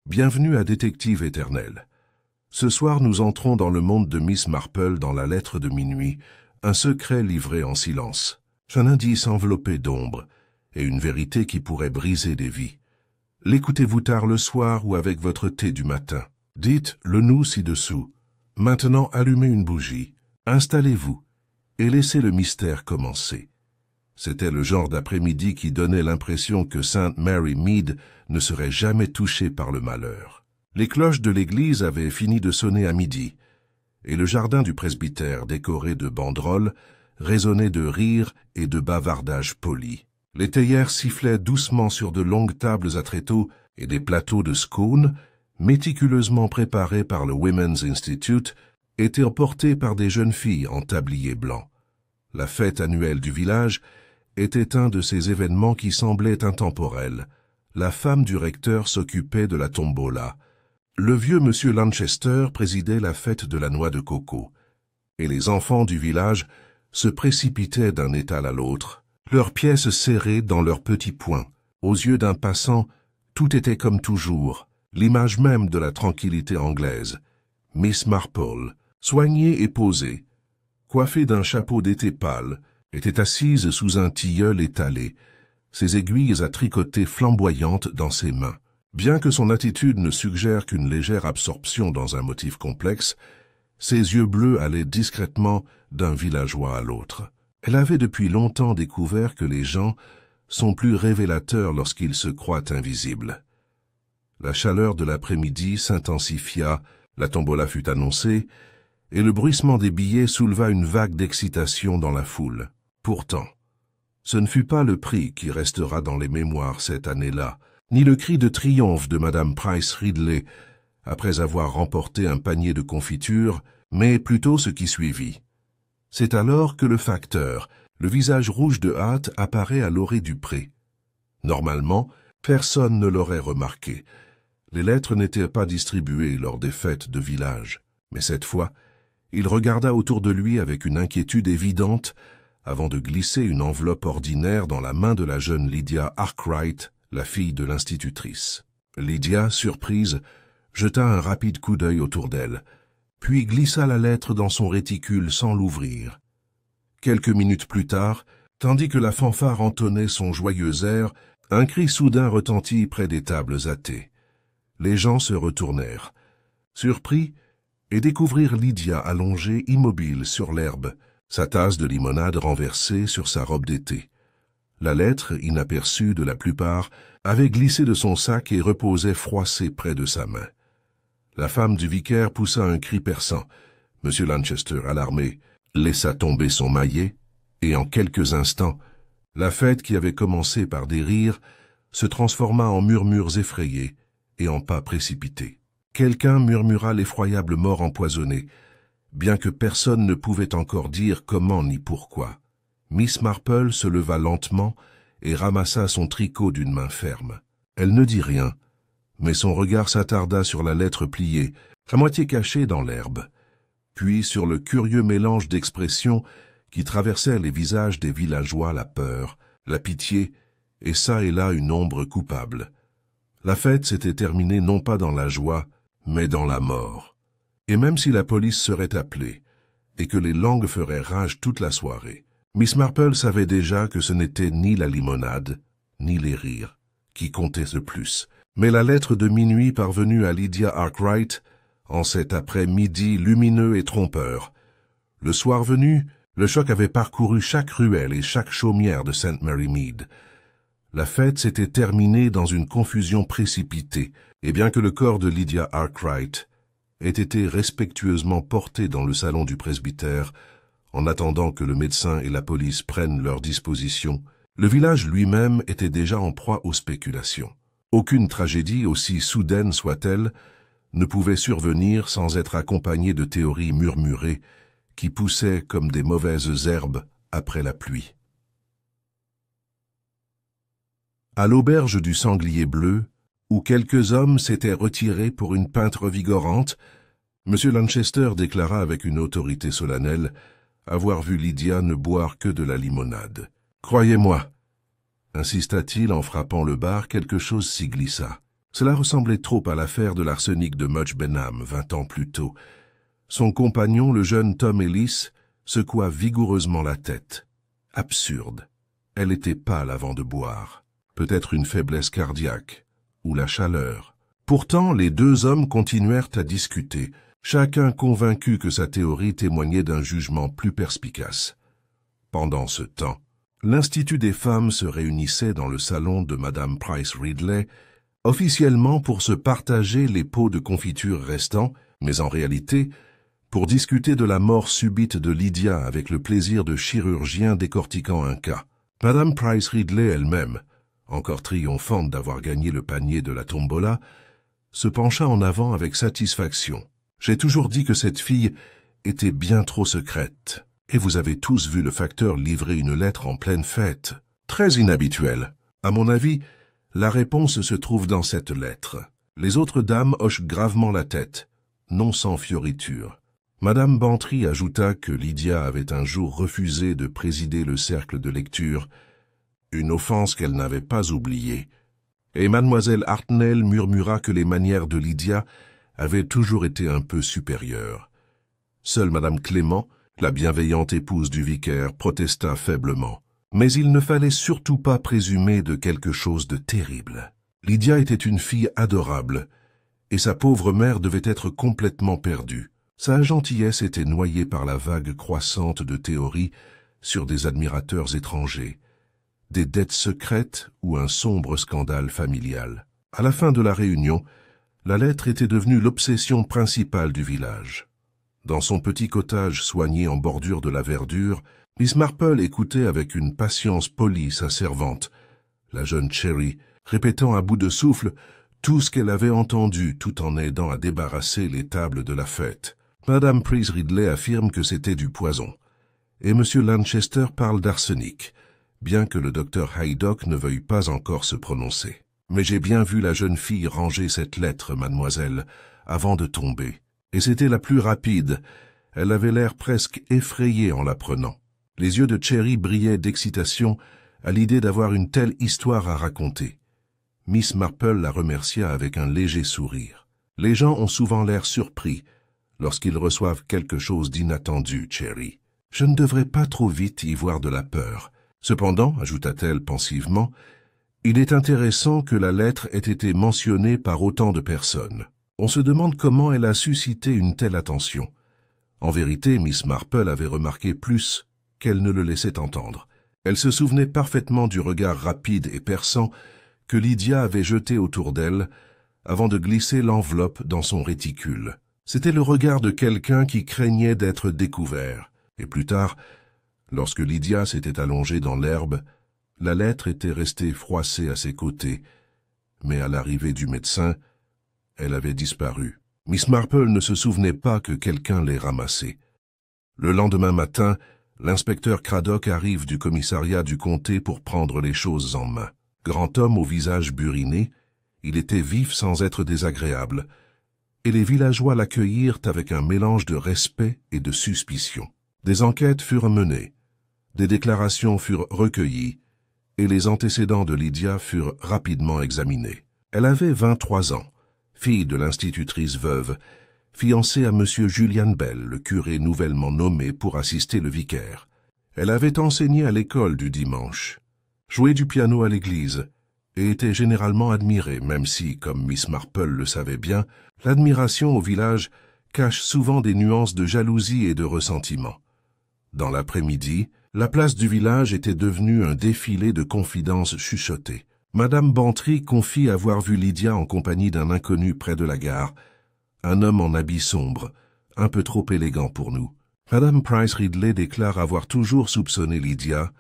Bienvenue à Détective Éternel. Ce soir, nous entrons dans le monde de Miss Marple dans la lettre de minuit, un secret livré en silence, un indice enveloppé d'ombre, et une vérité qui pourrait briser des vies. L'écoutez-vous tard le soir ou avec votre thé du matin? Dites le nous ci-dessous. Maintenant, allumez une bougie, installez-vous, et laissez le mystère commencer. C'était le genre d'après-midi qui donnait l'impression que Sainte Mary Mead ne serait jamais touchée par le malheur. Les cloches de l'église avaient fini de sonner à midi, et le jardin du presbytère, décoré de banderoles, résonnait de rires et de bavardages polis. Les théières sifflaient doucement sur de longues tables à tréteaux et des plateaux de scones, méticuleusement préparés par le Women's Institute, étaient emportés par des jeunes filles en tablier blanc. La fête annuelle du village était un de ces événements qui semblaient intemporels. La femme du recteur s'occupait de la tombola. Le vieux monsieur Lanchester présidait la fête de la noix de coco. Et les enfants du village se précipitaient d'un étal à l'autre, leurs pièces serrées dans leurs petits poings. Aux yeux d'un passant, tout était comme toujours, l'image même de la tranquillité anglaise. Miss Marple, soignée et posée, coiffée d'un chapeau d'été pâle, était assise sous un tilleul étalé, ses aiguilles à tricoter flamboyantes dans ses mains. Bien que son attitude ne suggère qu'une légère absorption dans un motif complexe, ses yeux bleus allaient discrètement d'un villageois à l'autre. Elle avait depuis longtemps découvert que les gens sont plus révélateurs lorsqu'ils se croient invisibles. La chaleur de l'après-midi s'intensifia, la tombola fut annoncée, et le bruissement des billets souleva une vague d'excitation dans la foule. Pourtant, ce ne fut pas le prix qui restera dans les mémoires cette année-là, ni le cri de triomphe de Madame Price Ridley après avoir remporté un panier de confitures, mais plutôt ce qui suivit. C'est alors que le facteur, le visage rouge de hâte, apparaît à l'orée du pré. Normalement, personne ne l'aurait remarqué. Les lettres n'étaient pas distribuées lors des fêtes de village, mais cette fois, il regarda autour de lui avec une inquiétude évidente avant de glisser une enveloppe ordinaire dans la main de la jeune Lydia Arkwright, la fille de l'institutrice. Lydia, surprise, jeta un rapide coup d'œil autour d'elle, puis glissa la lettre dans son réticule sans l'ouvrir. Quelques minutes plus tard, tandis que la fanfare entonnait son joyeux air, un cri soudain retentit près des tables à thé. Les gens se retournèrent, surpris, et découvrirent Lydia allongée immobile sur l'herbe, sa tasse de limonade renversée sur sa robe d'été. La lettre, inaperçue de la plupart, avait glissé de son sac et reposait froissée près de sa main. La femme du vicaire poussa un cri perçant. M. Lanchester, alarmé, laissa tomber son maillet, et en quelques instants, la fête qui avait commencé par des rires se transforma en murmures effrayés et en pas précipités. Quelqu'un murmura l'effroyable mort empoisonnée, bien que personne ne pouvait encore dire comment ni pourquoi. Miss Marple se leva lentement et ramassa son tricot d'une main ferme. Elle ne dit rien, mais son regard s'attarda sur la lettre pliée, à moitié cachée dans l'herbe, puis sur le curieux mélange d'expressions qui traversait les visages des villageois, la peur, la pitié, et çà et là une ombre coupable. La fête s'était terminée non pas dans la joie, mais dans la mort. Et même si la police serait appelée, et que les langues feraient rage toute la soirée, Miss Marple savait déjà que ce n'était ni la limonade, ni les rires, qui comptaient le plus, mais la lettre de minuit parvenue à Lydia Arkwright, en cet après-midi lumineux et trompeur. Le soir venu, le choc avait parcouru chaque ruelle et chaque chaumière de Sainte Mary Mead. La fête s'était terminée dans une confusion précipitée, et bien que le corps de Lydia Arkwright ait été respectueusement porté dans le salon du presbytère, en attendant que le médecin et la police prennent leurs dispositions, le village lui-même était déjà en proie aux spéculations. Aucune tragédie, aussi soudaine soit-elle, ne pouvait survenir sans être accompagnée de théories murmurées qui poussaient comme des mauvaises herbes après la pluie. À l'auberge du Sanglier Bleu, où quelques hommes s'étaient retirés pour une pinte revigorante, M. Lanchester déclara avec une autorité solennelle avoir vu Lydia ne boire que de la limonade. « Croyez-moi, insista-t-il en frappant le bar, quelque chose s'y glissa. Cela ressemblait trop à l'affaire de l'arsenic de Mudge Benham 20 ans plus tôt. Son compagnon, le jeune Tom Ellis, secoua vigoureusement la tête. Absurde. Elle était pâle avant de boire. Peut-être une faiblesse cardiaque, ou la chaleur. Pourtant, les deux hommes continuèrent à discuter, chacun convaincu que sa théorie témoignait d'un jugement plus perspicace. Pendant ce temps, l'Institut des femmes se réunissait dans le salon de Madame Price Ridley, officiellement pour se partager les pots de confiture restants, mais en réalité, pour discuter de la mort subite de Lydia avec le plaisir de chirurgiens décortiquant un cas. Madame Price Ridley elle-même, encore triomphante d'avoir gagné le panier de la tombola, se pencha en avant avec satisfaction. « J'ai toujours dit que cette fille était bien trop secrète. Et vous avez tous vu le facteur livrer une lettre en pleine fête. Très inhabituel. À mon avis, la réponse se trouve dans cette lettre. » Les autres dames hochent gravement la tête, non sans fioriture. Madame Bantry ajouta que Lydia avait un jour refusé de présider le cercle de lecture, une offense qu'elle n'avait pas oubliée. Et mademoiselle Hartnell murmura que les manières de Lydia avaient toujours été un peu supérieures. Seule madame Clément, la bienveillante épouse du vicaire, protesta faiblement. Mais il ne fallait surtout pas présumer de quelque chose de terrible. Lydia était une fille adorable, et sa pauvre mère devait être complètement perdue. Sa gentillesse était noyée par la vague croissante de théories sur des admirateurs étrangers, des dettes secrètes ou un sombre scandale familial. À la fin de la réunion, la lettre était devenue l'obsession principale du village. Dans son petit cottage soigné en bordure de la verdure, Miss Marple écoutait avec une patience polie sa servante, la jeune Cherry, répétant à bout de souffle tout ce qu'elle avait entendu tout en aidant à débarrasser les tables de la fête. Madame Price Ridley affirme que c'était du poison, et M. Lanchester parle d'arsenic, bien que le docteur Haydock ne veuille pas encore se prononcer. Mais j'ai bien vu la jeune fille ranger cette lettre, mademoiselle, avant de tomber, et c'était la plus rapide. Elle avait l'air presque effrayée en la prenant. Les yeux de Cherry brillaient d'excitation à l'idée d'avoir une telle histoire à raconter. Miss Marple la remercia avec un léger sourire. Les gens ont souvent l'air surpris lorsqu'ils reçoivent quelque chose d'inattendu, Cherry. Je ne devrais pas trop vite y voir de la peur. Cependant, ajouta-t-elle pensivement, il est intéressant que la lettre ait été mentionnée par autant de personnes. On se demande comment elle a suscité une telle attention. En vérité, Miss Marple avait remarqué plus qu'elle ne le laissait entendre. Elle se souvenait parfaitement du regard rapide et perçant que Lydia avait jeté autour d'elle avant de glisser l'enveloppe dans son réticule. C'était le regard de quelqu'un qui craignait d'être découvert. Et plus tard, lorsque Lydia s'était allongée dans l'herbe, la lettre était restée froissée à ses côtés, mais à l'arrivée du médecin, elle avait disparu. Miss Marple ne se souvenait pas que quelqu'un l'ait ramassée. Le lendemain matin, l'inspecteur Craddock arrive du commissariat du comté pour prendre les choses en main. Grand homme au visage buriné, il était vif sans être désagréable, et les villageois l'accueillirent avec un mélange de respect et de suspicion. Des enquêtes furent menées, des déclarations furent recueillies, et les antécédents de Lydia furent rapidement examinés. Elle avait 23 ans, fille de l'institutrice veuve, fiancée à M. Julian Bell, le curé nouvellement nommé pour assister le vicaire. Elle avait enseigné à l'école du dimanche, joué du piano à l'église, et était généralement admirée, même si, comme Miss Marple le savait bien, l'admiration au village cache souvent des nuances de jalousie et de ressentiment. Dans l'après-midi, la place du village était devenue un défilé de confidences chuchotées. Madame Bantry confie avoir vu Lydia en compagnie d'un inconnu près de la gare, un homme en habit sombre, un peu trop élégant pour nous. Madame Price Ridley déclare avoir toujours soupçonné Lydia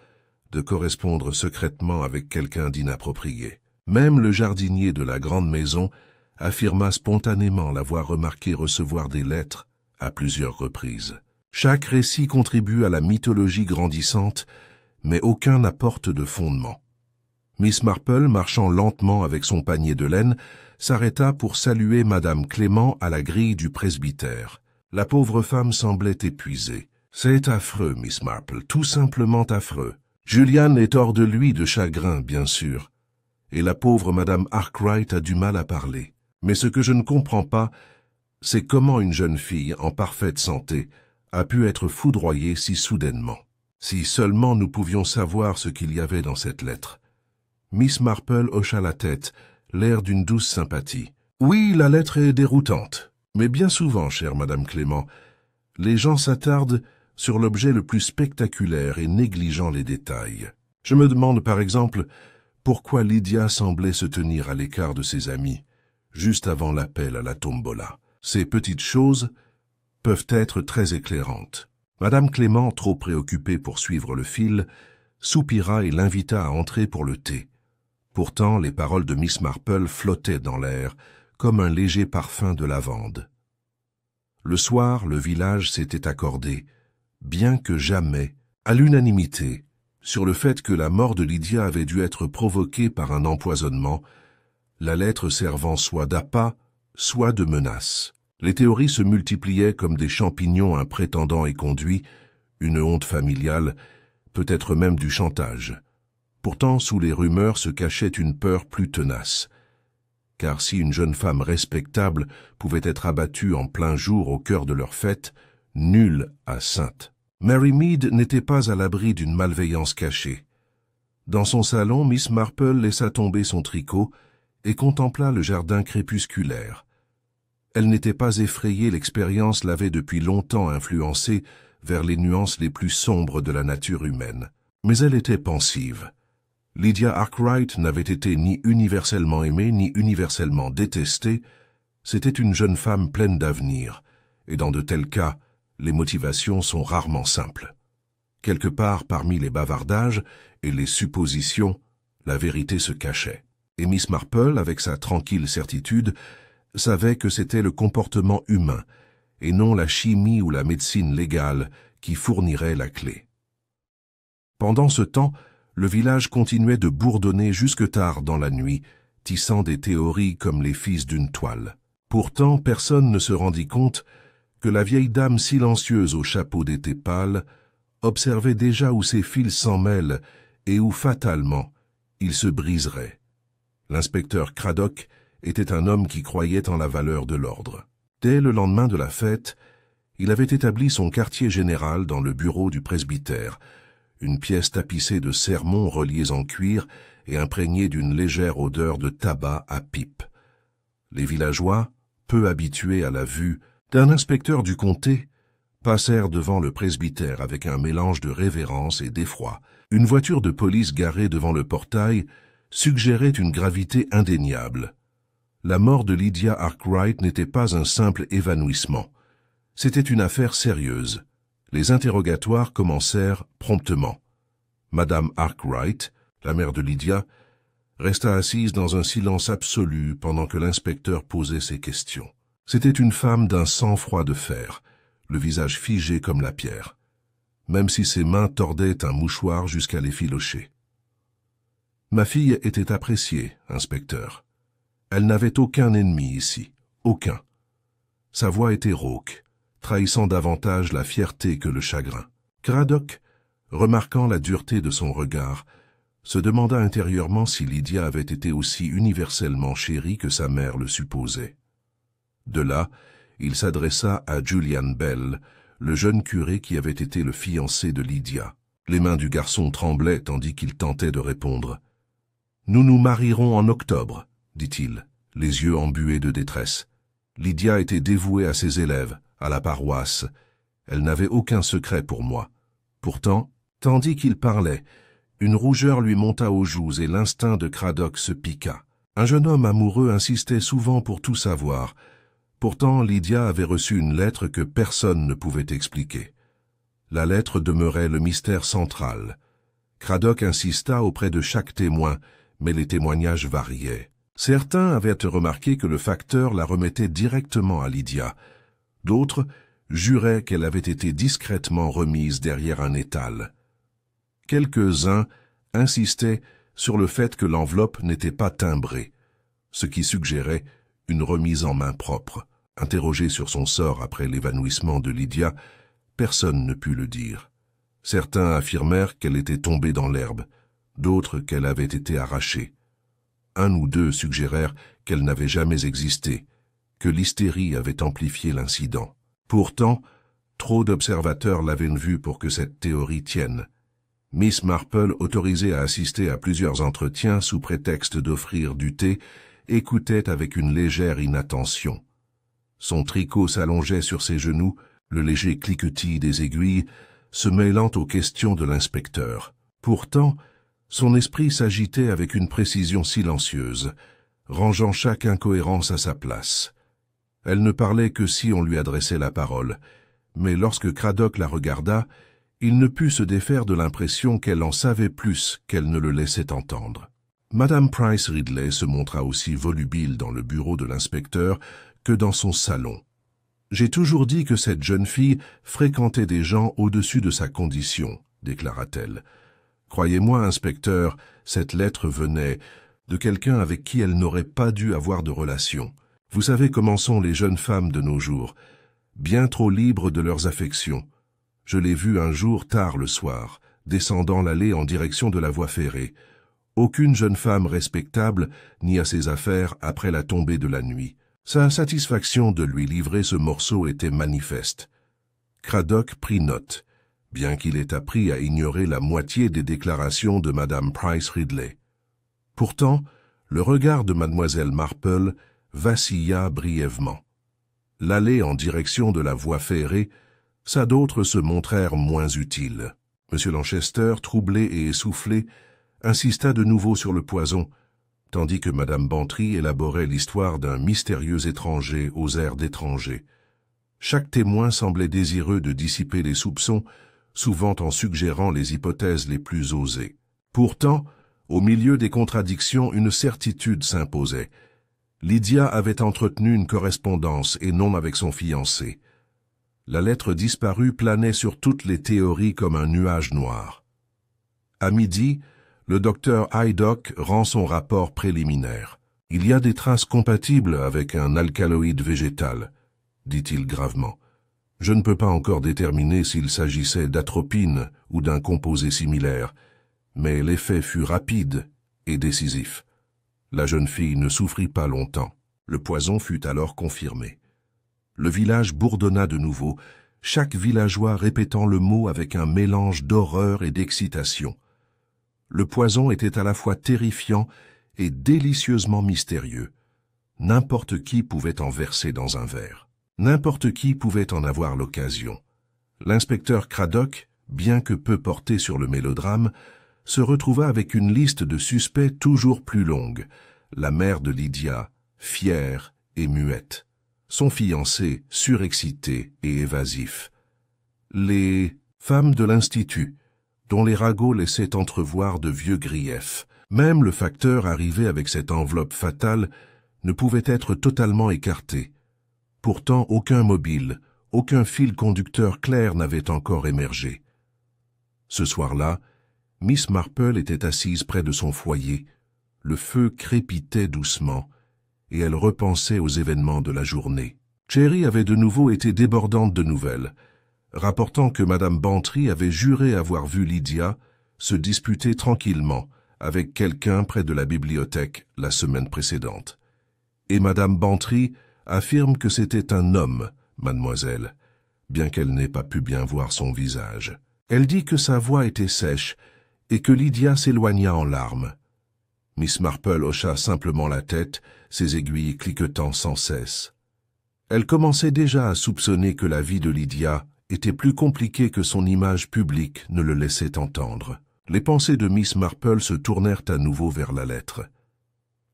de correspondre secrètement avec quelqu'un d'inapproprié. Même le jardinier de la grande maison affirma spontanément l'avoir remarqué recevoir des lettres à plusieurs reprises. Chaque récit contribue à la mythologie grandissante, mais aucun n'apporte de fondement. Miss Marple, marchant lentement avec son panier de laine, s'arrêta pour saluer Madame Clément à la grille du presbytère. La pauvre femme semblait épuisée. « C'est affreux, Miss Marple, tout simplement affreux. Julian est hors de lui de chagrin, bien sûr. et la pauvre Madame Arkwright a du mal à parler. Mais ce que je ne comprends pas, c'est comment une jeune fille en parfaite santé a pu être foudroyée si soudainement. Si seulement nous pouvions savoir ce qu'il y avait dans cette lettre. Miss Marple hocha la tête, l'air d'une douce sympathie. Oui, la lettre est déroutante, mais bien souvent, chère Madame Clément, les gens s'attardent sur l'objet le plus spectaculaire et négligeant les détails. Je me demande par exemple pourquoi Lydia semblait se tenir à l'écart de ses amis, juste avant l'appel à la tombola. Ces petites choses peuvent être très éclairantes. Madame Clément, trop préoccupée pour suivre le fil, soupira et l'invita à entrer pour le thé. Pourtant, les paroles de Miss Marple flottaient dans l'air, comme un léger parfum de lavande. Le soir, le village s'était accordé, bien que jamais, à l'unanimité, sur le fait que la mort de Lydia avait dû être provoquée par un empoisonnement, la lettre servant soit d'appât, soit de menace. Les théories se multipliaient comme des champignons, un prétendant est conduit, une honte familiale, peut-être même du chantage. Pourtant, sous les rumeurs se cachait une peur plus tenace. Car si une jeune femme respectable pouvait être abattue en plein jour au cœur de leur fête, nulle à sainte. Mary Mead n'était pas à l'abri d'une malveillance cachée. Dans son salon, Miss Marple laissa tomber son tricot et contempla le jardin crépusculaire. Elle n'était pas effrayée, l'expérience l'avait depuis longtemps influencée vers les nuances les plus sombres de la nature humaine. Mais elle était pensive. Lydia Arkwright n'avait été ni universellement aimée ni universellement détestée, c'était une jeune femme pleine d'avenir, et dans de tels cas, les motivations sont rarement simples. Quelque part parmi les bavardages et les suppositions, la vérité se cachait. Et Miss Marple, avec sa tranquille certitude, savait que c'était le comportement humain, et non la chimie ou la médecine légale qui fournirait la clé. Pendant ce temps, le village continuait de bourdonner jusque tard dans la nuit, tissant des théories comme les fils d'une toile. Pourtant, personne ne se rendit compte que la vieille dame silencieuse au chapeau d'été pâle observait déjà où ces fils s'en mêlent et où, fatalement, ils se briseraient. L'inspecteur Craddock était un homme qui croyait en la valeur de l'ordre. Dès le lendemain de la fête, il avait établi son quartier général dans le bureau du presbytère, une pièce tapissée de sermons reliés en cuir et imprégnée d'une légère odeur de tabac à pipe. Les villageois, peu habitués à la vue d'un inspecteur du comté, passèrent devant le presbytère avec un mélange de révérence et d'effroi. Une voiture de police garée devant le portail suggérait une gravité indéniable. La mort de Lydia Arkwright n'était pas un simple évanouissement. C'était une affaire sérieuse. Les interrogatoires commencèrent promptement. Madame Arkwright, la mère de Lydia, resta assise dans un silence absolu pendant que l'inspecteur posait ses questions. C'était une femme d'un sang-froid de fer, le visage figé comme la pierre, même si ses mains tordaient un mouchoir jusqu'à l'effilocher. « Ma fille était appréciée, inspecteur. Elle n'avait aucun ennemi ici, aucun. Sa voix était rauque, trahissant davantage la fierté que le chagrin. Craddock, remarquant la dureté de son regard, se demanda intérieurement si Lydia avait été aussi universellement chérie que sa mère le supposait. De là, il s'adressa à Julian Bell, le jeune curé qui avait été le fiancé de Lydia. Les mains du garçon tremblaient tandis qu'il tentait de répondre. « Nous nous marierons en octobre, » dit-il, les yeux embués de détresse. Lydia était dévouée à ses élèves, à la paroisse. Elle n'avait aucun secret pour moi. Pourtant, tandis qu'il parlait, une rougeur lui monta aux joues et l'instinct de Craddock se piqua. Un jeune homme amoureux insistait souvent pour tout savoir. Pourtant, Lydia avait reçu une lettre que personne ne pouvait expliquer. La lettre demeurait le mystère central. Craddock insista auprès de chaque témoin, mais les témoignages variaient. Certains avaient remarqué que le facteur la remettait directement à Lydia. D'autres juraient qu'elle avait été discrètement remise derrière un étal. Quelques-uns insistaient sur le fait que l'enveloppe n'était pas timbrée, ce qui suggérait une remise en main propre. Interrogé sur son sort après l'évanouissement de Lydia, personne ne put le dire. Certains affirmèrent qu'elle était tombée dans l'herbe, d'autres qu'elle avait été arrachée. Un ou deux suggérèrent qu'elle n'avait jamais existé, que l'hystérie avait amplifié l'incident. Pourtant, trop d'observateurs l'avaient vue pour que cette théorie tienne. Miss Marple, autorisée à assister à plusieurs entretiens sous prétexte d'offrir du thé, écoutait avec une légère inattention. Son tricot s'allongeait sur ses genoux, le léger cliquetis des aiguilles se mêlant aux questions de l'inspecteur. Pourtant, son esprit s'agitait avec une précision silencieuse, rangeant chaque incohérence à sa place. Elle ne parlait que si on lui adressait la parole, mais lorsque Craddock la regarda, il ne put se défaire de l'impression qu'elle en savait plus qu'elle ne le laissait entendre. Madame Price Ridley se montra aussi volubile dans le bureau de l'inspecteur que dans son salon. « J'ai toujours dit que cette jeune fille fréquentait des gens au-dessus de sa condition, » déclara-t-elle. « Croyez-moi, inspecteur, cette lettre venait de quelqu'un avec qui elle n'aurait pas dû avoir de relation. Vous savez comment sont les jeunes femmes de nos jours, bien trop libres de leurs affections. Je l'ai vue un jour tard le soir, descendant l'allée en direction de la voie ferrée. Aucune jeune femme respectable n'y a ses affaires après la tombée de la nuit. Sa satisfaction de lui livrer ce morceau était manifeste. » Craddock prit note, bien qu'il ait appris à ignorer la moitié des déclarations de Madame Price Ridley. Pourtant, le regard de Mademoiselle Marple vacilla brièvement. L'allée en direction de la voie ferrée, ça d'autres se montrèrent moins utiles. M. Lanchester, troublé et essoufflé, insista de nouveau sur le poison, tandis que Madame Bantry élaborait l'histoire d'un mystérieux étranger aux airs d'étranger. Chaque témoin semblait désireux de dissiper les soupçons, souvent en suggérant les hypothèses les plus osées. Pourtant, au milieu des contradictions, une certitude s'imposait. Lydia avait entretenu une correspondance et non avec son fiancé. La lettre disparue planait sur toutes les théories comme un nuage noir. À midi, le docteur Haydock rend son rapport préliminaire. « Il y a des traces compatibles avec un alcaloïde végétal, » dit-il gravement. « Je ne peux pas encore déterminer s'il s'agissait d'atropine ou d'un composé similaire, mais l'effet fut rapide et décisif. La jeune fille ne souffrit pas longtemps. Le poison fut alors confirmé. Le village bourdonna de nouveau, chaque villageois répétant le mot avec un mélange d'horreur et d'excitation. Le poison était à la fois terrifiant et délicieusement mystérieux. N'importe qui pouvait en verser dans un verre. N'importe qui pouvait en avoir l'occasion. L'inspecteur Craddock, bien que peu porté sur le mélodrame, se retrouva avec une liste de suspects toujours plus longue. La mère de Lydia, fière et muette. Son fiancé, surexcité et évasif. Les femmes de l'Institut, dont les ragots laissaient entrevoir de vieux griefs. Même le facteur arrivé avec cette enveloppe fatale ne pouvait être totalement écarté. Pourtant, aucun mobile, aucun fil conducteur clair n'avait encore émergé. Ce soir-là, Miss Marple était assise près de son foyer. Le feu crépitait doucement, et elle repensait aux événements de la journée. Cherry avait de nouveau été débordante de nouvelles, rapportant que Madame Bantry avait juré avoir vu Lydia se disputer tranquillement avec quelqu'un près de la bibliothèque la semaine précédente. Et Madame Bantry affirme que c'était un homme, mademoiselle, bien qu'elle n'ait pas pu bien voir son visage. Elle dit que sa voix était sèche et que Lydia s'éloigna en larmes. Miss Marple hocha simplement la tête, ses aiguilles cliquetant sans cesse. Elle commençait déjà à soupçonner que la vie de Lydia était plus compliquée que son image publique ne le laissait entendre. Les pensées de Miss Marple se tournèrent à nouveau vers la lettre.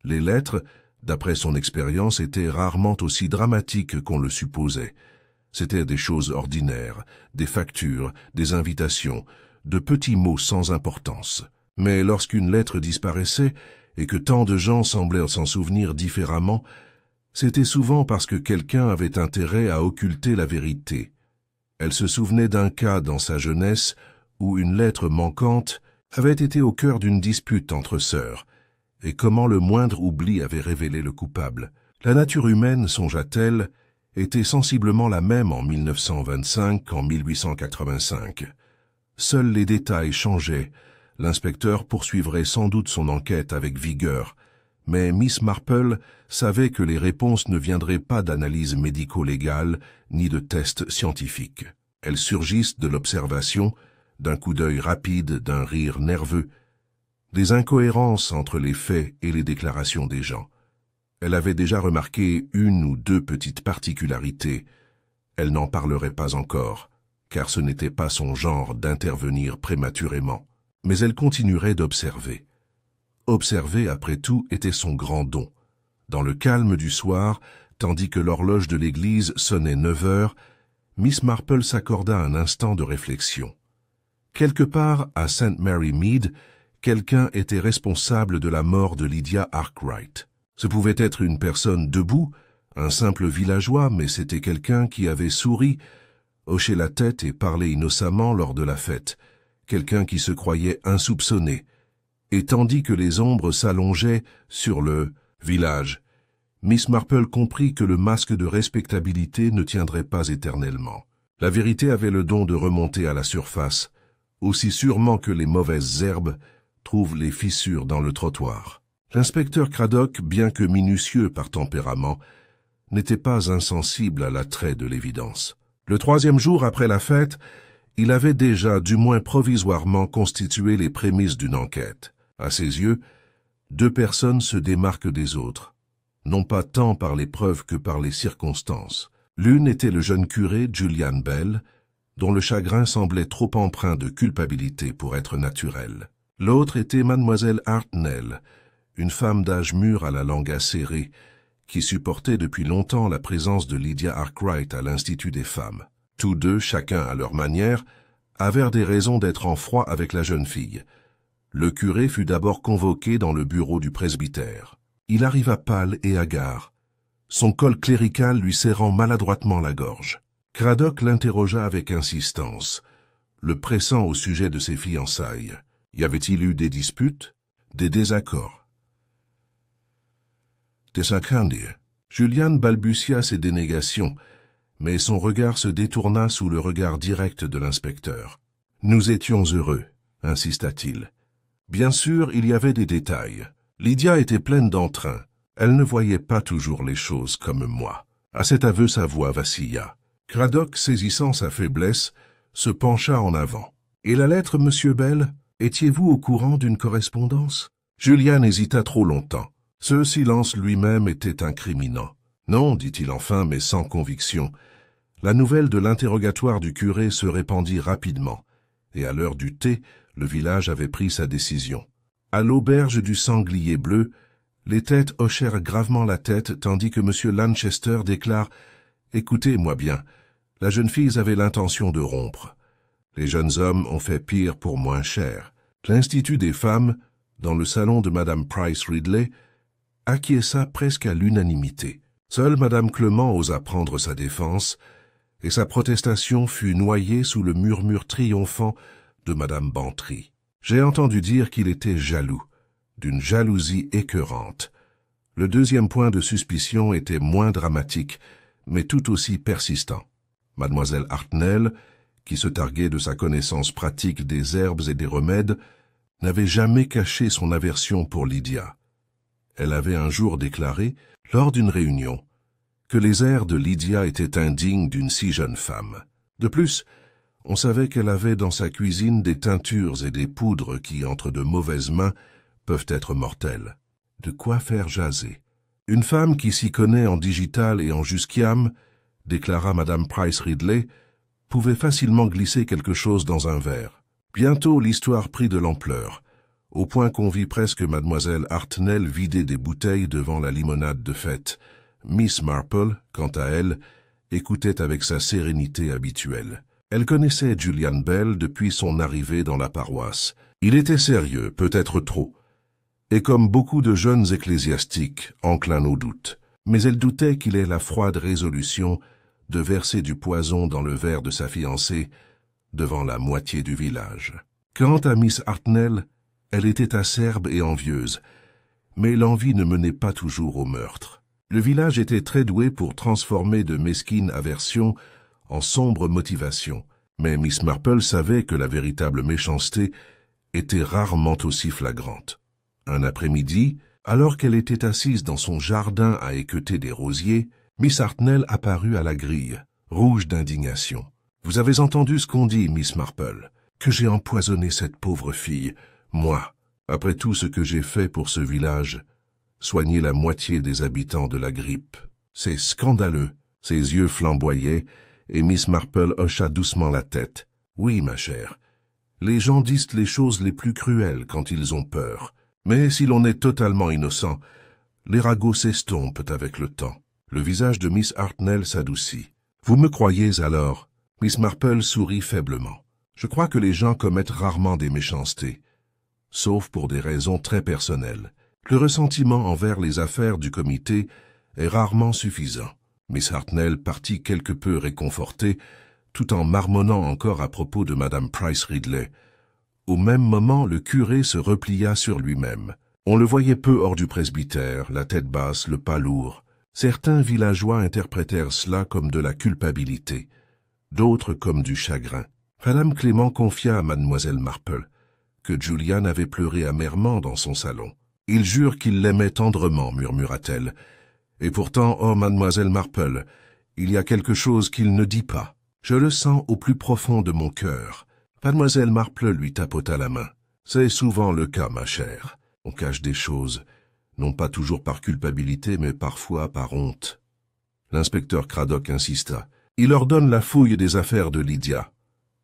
Les lettres, d'après son expérience, étaient rarement aussi dramatiques qu'on le supposait. C'étaient des choses ordinaires, des factures, des invitations, de petits mots sans importance. Mais lorsqu'une lettre disparaissait et que tant de gens semblaient s'en souvenir différemment, c'était souvent parce que quelqu'un avait intérêt à occulter la vérité. Elle se souvenait d'un cas dans sa jeunesse où une lettre manquante avait été au cœur d'une dispute entre sœurs, et comment le moindre oubli avait révélé le coupable. La nature humaine, songea-t-elle, était sensiblement la même en 1925 qu'en 1885. Seuls les détails changeaient. L'inspecteur poursuivrait sans doute son enquête avec vigueur, Mais Miss Marple savait que les réponses ne viendraient pas d'analyses médico-légales ni de tests scientifiques. Elles surgissent de l'observation, d'un coup d'œil rapide, d'un rire nerveux, des incohérences entre les faits et les déclarations des gens. Elle avait déjà remarqué une ou deux petites particularités. Elle n'en parlerait pas encore, car ce n'était pas son genre d'intervenir prématurément. Mais elle continuerait d'observer. Observer, après tout, était son grand don. Dans le calme du soir, tandis que l'horloge de l'église sonnait 9 heures, Miss Marple s'accorda un instant de réflexion. Quelque part, à St. Mary Mead, quelqu'un était responsable de la mort de Lydia Arkwright. Ce pouvait être une personne debout, un simple villageois, mais c'était quelqu'un qui avait souri, hoché la tête et parlé innocemment lors de la fête, quelqu'un qui se croyait insoupçonné. Et tandis que les ombres s'allongeaient sur le village, Miss Marple comprit que le masque de respectabilité ne tiendrait pas éternellement. La vérité avait le don de remonter à la surface, aussi sûrement que les mauvaises herbes trouvent les fissures dans le trottoir. L'inspecteur Craddock, bien que minutieux par tempérament, n'était pas insensible à l'attrait de l'évidence. Le 3e jour après la fête, il avait déjà, du moins provisoirement, constitué les prémices d'une enquête. À ses yeux, 2 personnes se démarquent des autres, non pas tant par les preuves que par les circonstances. L'une était le jeune curé Julian Bell, dont le chagrin semblait trop empreint de culpabilité pour être naturel. L'autre était mademoiselle Hartnell, une femme d'âge mûr à la langue acérée, qui supportait depuis longtemps la présence de Lydia Arkwright à l'Institut des femmes. Tous deux, chacun à leur manière, avaient des raisons d'être en froid avec la jeune fille. Le curé fut d'abord convoqué dans le bureau du presbytère. Il arriva pâle et hagard, son col clérical lui serrant maladroitement la gorge. Craddock l'interrogea avec insistance, le pressant au sujet de ses fiançailles. Y avait-il eu des disputes, des désaccords? Des incendies. Julian balbutia ses dénégations, mais son regard se détourna sous le regard direct de l'inspecteur. « Nous étions heureux », insista-t-il. Bien sûr, il y avait des détails. Lydia était pleine d'entrain. Elle ne voyait pas toujours les choses comme moi. À cet aveu, sa voix vacilla. Craddock, saisissant sa faiblesse, se pencha en avant. « Et la lettre, monsieur Bell? Étiez-vous au courant d'une correspondance ?» Julian hésita trop longtemps. Ce silence lui-même était incriminant. « Non, dit-il enfin, mais sans conviction. » La nouvelle de l'interrogatoire du curé se répandit rapidement, et à l'heure du thé, le village avait pris sa décision. À l'auberge du Sanglier Bleu, les têtes hochèrent gravement la tête, tandis que M. Lanchester déclare « Écoutez-moi bien, la jeune fille avait l'intention de rompre. Les jeunes hommes ont fait pire pour moins cher. » L'Institut des femmes, dans le salon de Mme Price Ridley, acquiesça presque à l'unanimité. Seule Mme Clement osa prendre sa défense, et sa protestation fut noyée sous le murmure triomphant de Mme Bantry. J'ai entendu dire qu'il était jaloux, d'une jalousie écœurante. Le 2e point de suspicion était moins dramatique, mais tout aussi persistant. Mademoiselle Hartnell, qui se targuait de sa connaissance pratique des herbes et des remèdes, n'avait jamais caché son aversion pour Lydia. Elle avait un jour déclaré, lors d'une réunion, que les airs de Lydia étaient indignes d'une si jeune femme. De plus, on savait qu'elle avait dans sa cuisine des teintures et des poudres qui, entre de mauvaises mains, peuvent être mortelles. De quoi faire jaser. Une femme qui s'y connaît en digital et en jusquiam, déclara Mme Price Ridley, pouvait facilement glisser quelque chose dans un verre. Bientôt l'histoire prit de l'ampleur, au point qu'on vit presque Mademoiselle Hartnell vider des bouteilles devant la limonade de fête. Miss Marple, quant à elle, écoutait avec sa sérénité habituelle. Elle connaissait Julian Bell depuis son arrivée dans la paroisse. Il était sérieux, peut-être trop, et comme beaucoup de jeunes ecclésiastiques, enclins au doute. Mais elle doutait qu'il ait la froide résolution de verser du poison dans le verre de sa fiancée devant la moitié du village. Quant à Miss Hartnell, elle était acerbe et envieuse, mais l'envie ne menait pas toujours au meurtre. Le village était très doué pour transformer de mesquines aversions en sombres motivations, mais Miss Marple savait que la véritable méchanceté était rarement aussi flagrante. Un après-midi, Alors qu'elle était assise dans son jardin à équeuter des rosiers, Miss Hartnell apparut à la grille, rouge d'indignation. « Vous avez entendu ce qu'on dit, Miss Marple, que j'ai empoisonné cette pauvre fille, moi, après tout ce que j'ai fait pour ce village, soigner la moitié des habitants de la grippe. C'est scandaleux. » Ses yeux flamboyaient, et Miss Marple hocha doucement la tête. « Oui, ma chère, les gens disent les choses les plus cruelles quand ils ont peur. Mais si l'on est totalement innocent, les ragots s'estompent avec le temps. » Le visage de Miss Hartnell s'adoucit. « Vous me croyez alors ?» Miss Marple sourit faiblement. « Je crois que les gens commettent rarement des méchancetés, sauf pour des raisons très personnelles. Le ressentiment envers les affaires du comité est rarement suffisant. » Miss Hartnell partit quelque peu réconfortée, tout en marmonnant encore à propos de Madame Price Ridley. Au même moment, le curé se replia sur lui-même. On le voyait peu hors du presbytère, la tête basse, le pas lourd. Certains villageois interprétèrent cela comme de la culpabilité, d'autres comme du chagrin. Madame Clément confia à Mademoiselle Marple que Julian avait pleuré amèrement dans son salon. « Il jure qu'il l'aimait tendrement, murmura-t-elle. Et pourtant, oh, Mademoiselle Marple, il y a quelque chose qu'il ne dit pas. Je le sens au plus profond de mon cœur. » Mademoiselle Marple lui tapota la main. « C'est souvent le cas, ma chère. On cache des choses, non pas toujours par culpabilité, mais parfois par honte. » L'inspecteur Craddock insista. Il ordonne la fouille des affaires de Lydia,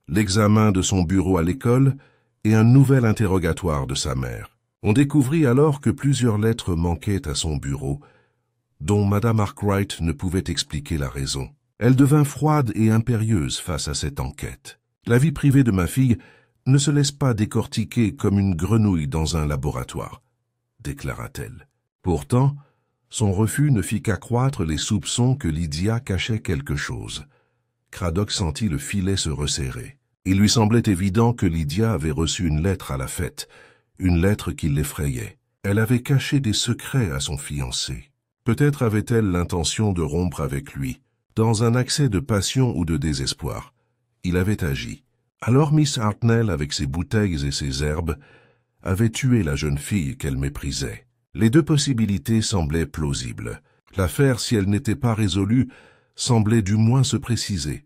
l'examen de son bureau à l'école et un nouvel interrogatoire de sa mère. On découvrit alors que plusieurs lettres manquaient à son bureau, dont Madame Arkwright ne pouvait expliquer la raison. Elle devint froide et impérieuse face à cette enquête. « La vie privée de ma fille ne se laisse pas décortiquer comme une grenouille dans un laboratoire, » déclara-t-elle. Pourtant, son refus ne fit qu'accroître les soupçons que Lydia cachait quelque chose. Craddock sentit le filet se resserrer. Il lui semblait évident que Lydia avait reçu une lettre à la fête, une lettre qui l'effrayait. Elle avait caché des secrets à son fiancé. Peut-être avait-elle l'intention de rompre avec lui. Dans un accès de passion ou de désespoir, il avait agi. Alors Miss Hartnell, avec ses bouteilles et ses herbes, avait tué la jeune fille qu'elle méprisait. Les deux possibilités semblaient plausibles. L'affaire, si elle n'était pas résolue, semblait du moins se préciser.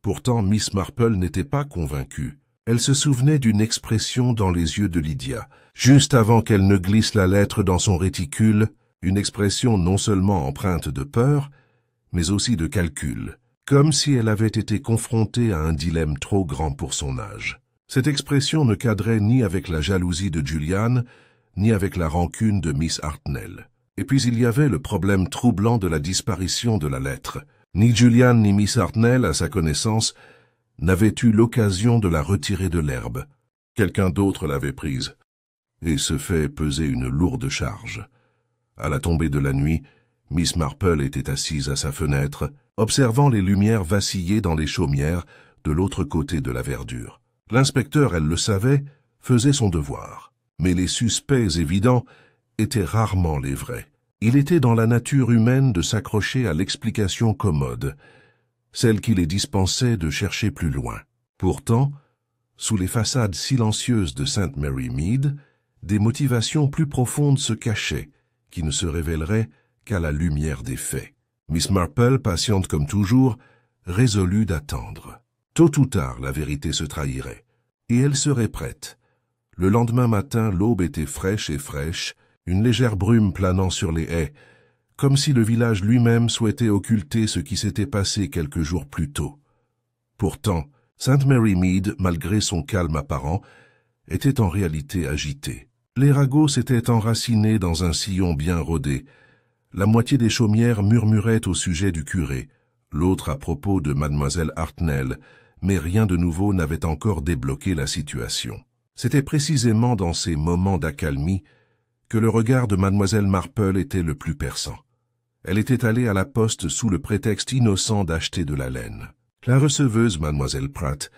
Pourtant, Miss Marple n'était pas convaincue. Elle se souvenait d'une expression dans les yeux de Lydia, juste avant qu'elle ne glisse la lettre dans son réticule, une expression non seulement empreinte de peur, mais aussi de calcul, comme si elle avait été confrontée à un dilemme trop grand pour son âge. Cette expression ne cadrait ni avec la jalousie de Julian, ni avec la rancune de Miss Hartnell. Et puis il y avait le problème troublant de la disparition de la lettre. Ni Julian ni Miss Hartnell, à sa connaissance, n'avaient eu l'occasion de la retirer de l'herbe. Quelqu'un d'autre l'avait prise, et ce fait pesait une lourde charge. À la tombée de la nuit, Miss Marple était assise à sa fenêtre, observant les lumières vaciller dans les chaumières de l'autre côté de la verdure. L'inspecteur, elle le savait, faisait son devoir. Mais les suspects évidents étaient rarement les vrais. Il était dans la nature humaine de s'accrocher à l'explication commode, celle qui les dispensait de chercher plus loin. Pourtant, sous les façades silencieuses de St. Mary Mead, des motivations plus profondes se cachaient, qui ne se révéleraient qu'à la lumière des faits. Miss Marple, patiente comme toujours, résolut d'attendre. Tôt ou tard, la vérité se trahirait, et elle serait prête. Le lendemain matin, l'aube était fraîche, une légère brume planant sur les haies, comme si le village lui-même souhaitait occulter ce qui s'était passé quelques jours plus tôt. Pourtant, St. Mary Mead, malgré son calme apparent, était en réalité agitée. Les ragots s'étaient enracinés dans un sillon bien rodé. La moitié des chaumières murmurait au sujet du curé, l'autre à propos de Mademoiselle Hartnell, mais rien de nouveau n'avait encore débloqué la situation. C'était précisément dans ces moments d'accalmie que le regard de Mademoiselle Marple était le plus perçant. Elle était allée à la poste sous le prétexte innocent d'acheter de la laine. La receveuse, Mademoiselle Pratt,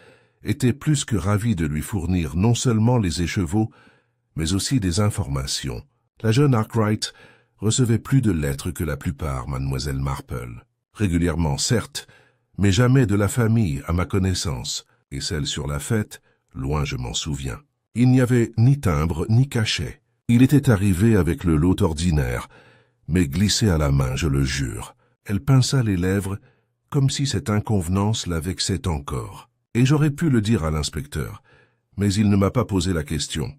était plus que ravie de lui fournir non seulement les écheveaux, mais aussi des informations. La jeune Arkwright recevait plus de lettres que la plupart, Mademoiselle Marple. Régulièrement, certes, mais jamais de la famille, à ma connaissance, et celle sur la fête, loin je m'en souviens. Il n'y avait ni timbre ni cachet. Il était arrivé avec le lot ordinaire, mais glissé à la main, je le jure. Elle pinça les lèvres, comme si cette inconvenance la vexait encore. Et j'aurais pu le dire à l'inspecteur, mais il ne m'a pas posé la question.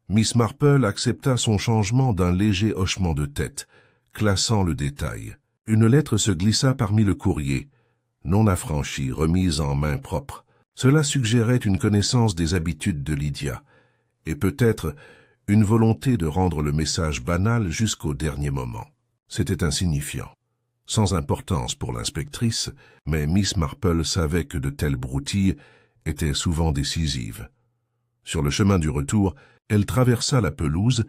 Miss Marple accepta son changement d'un léger hochement de tête, classant le détail. Une lettre se glissa parmi le courrier, non affranchie, remise en main propre. Cela suggérait une connaissance des habitudes de Lydia, et peut-être une volonté de rendre le message banal jusqu'au dernier moment. C'était insignifiant, sans importance pour l'inspectrice, mais Miss Marple savait que de telles broutilles étaient souvent décisives. Sur le chemin du retour, elle traversa la pelouse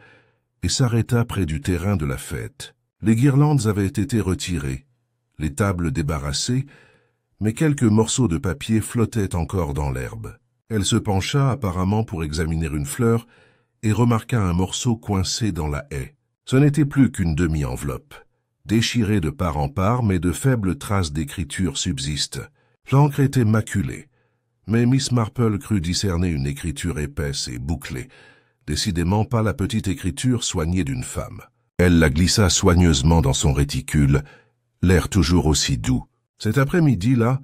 et s'arrêta près du terrain de la fête. Les guirlandes avaient été retirées, les tables débarrassées, mais quelques morceaux de papier flottaient encore dans l'herbe. Elle se pencha apparemment pour examiner une fleur et remarqua un morceau coincé dans la haie. Ce n'était plus qu'une demi-enveloppe, déchirée de part en part, mais de faibles traces d'écriture subsistent. L'encre était maculée, mais Miss Marple crut discerner une écriture épaisse et bouclée, décidément pas la petite écriture soignée d'une femme. Elle la glissa soigneusement dans son réticule, l'air toujours aussi doux. Cet après-midi-là,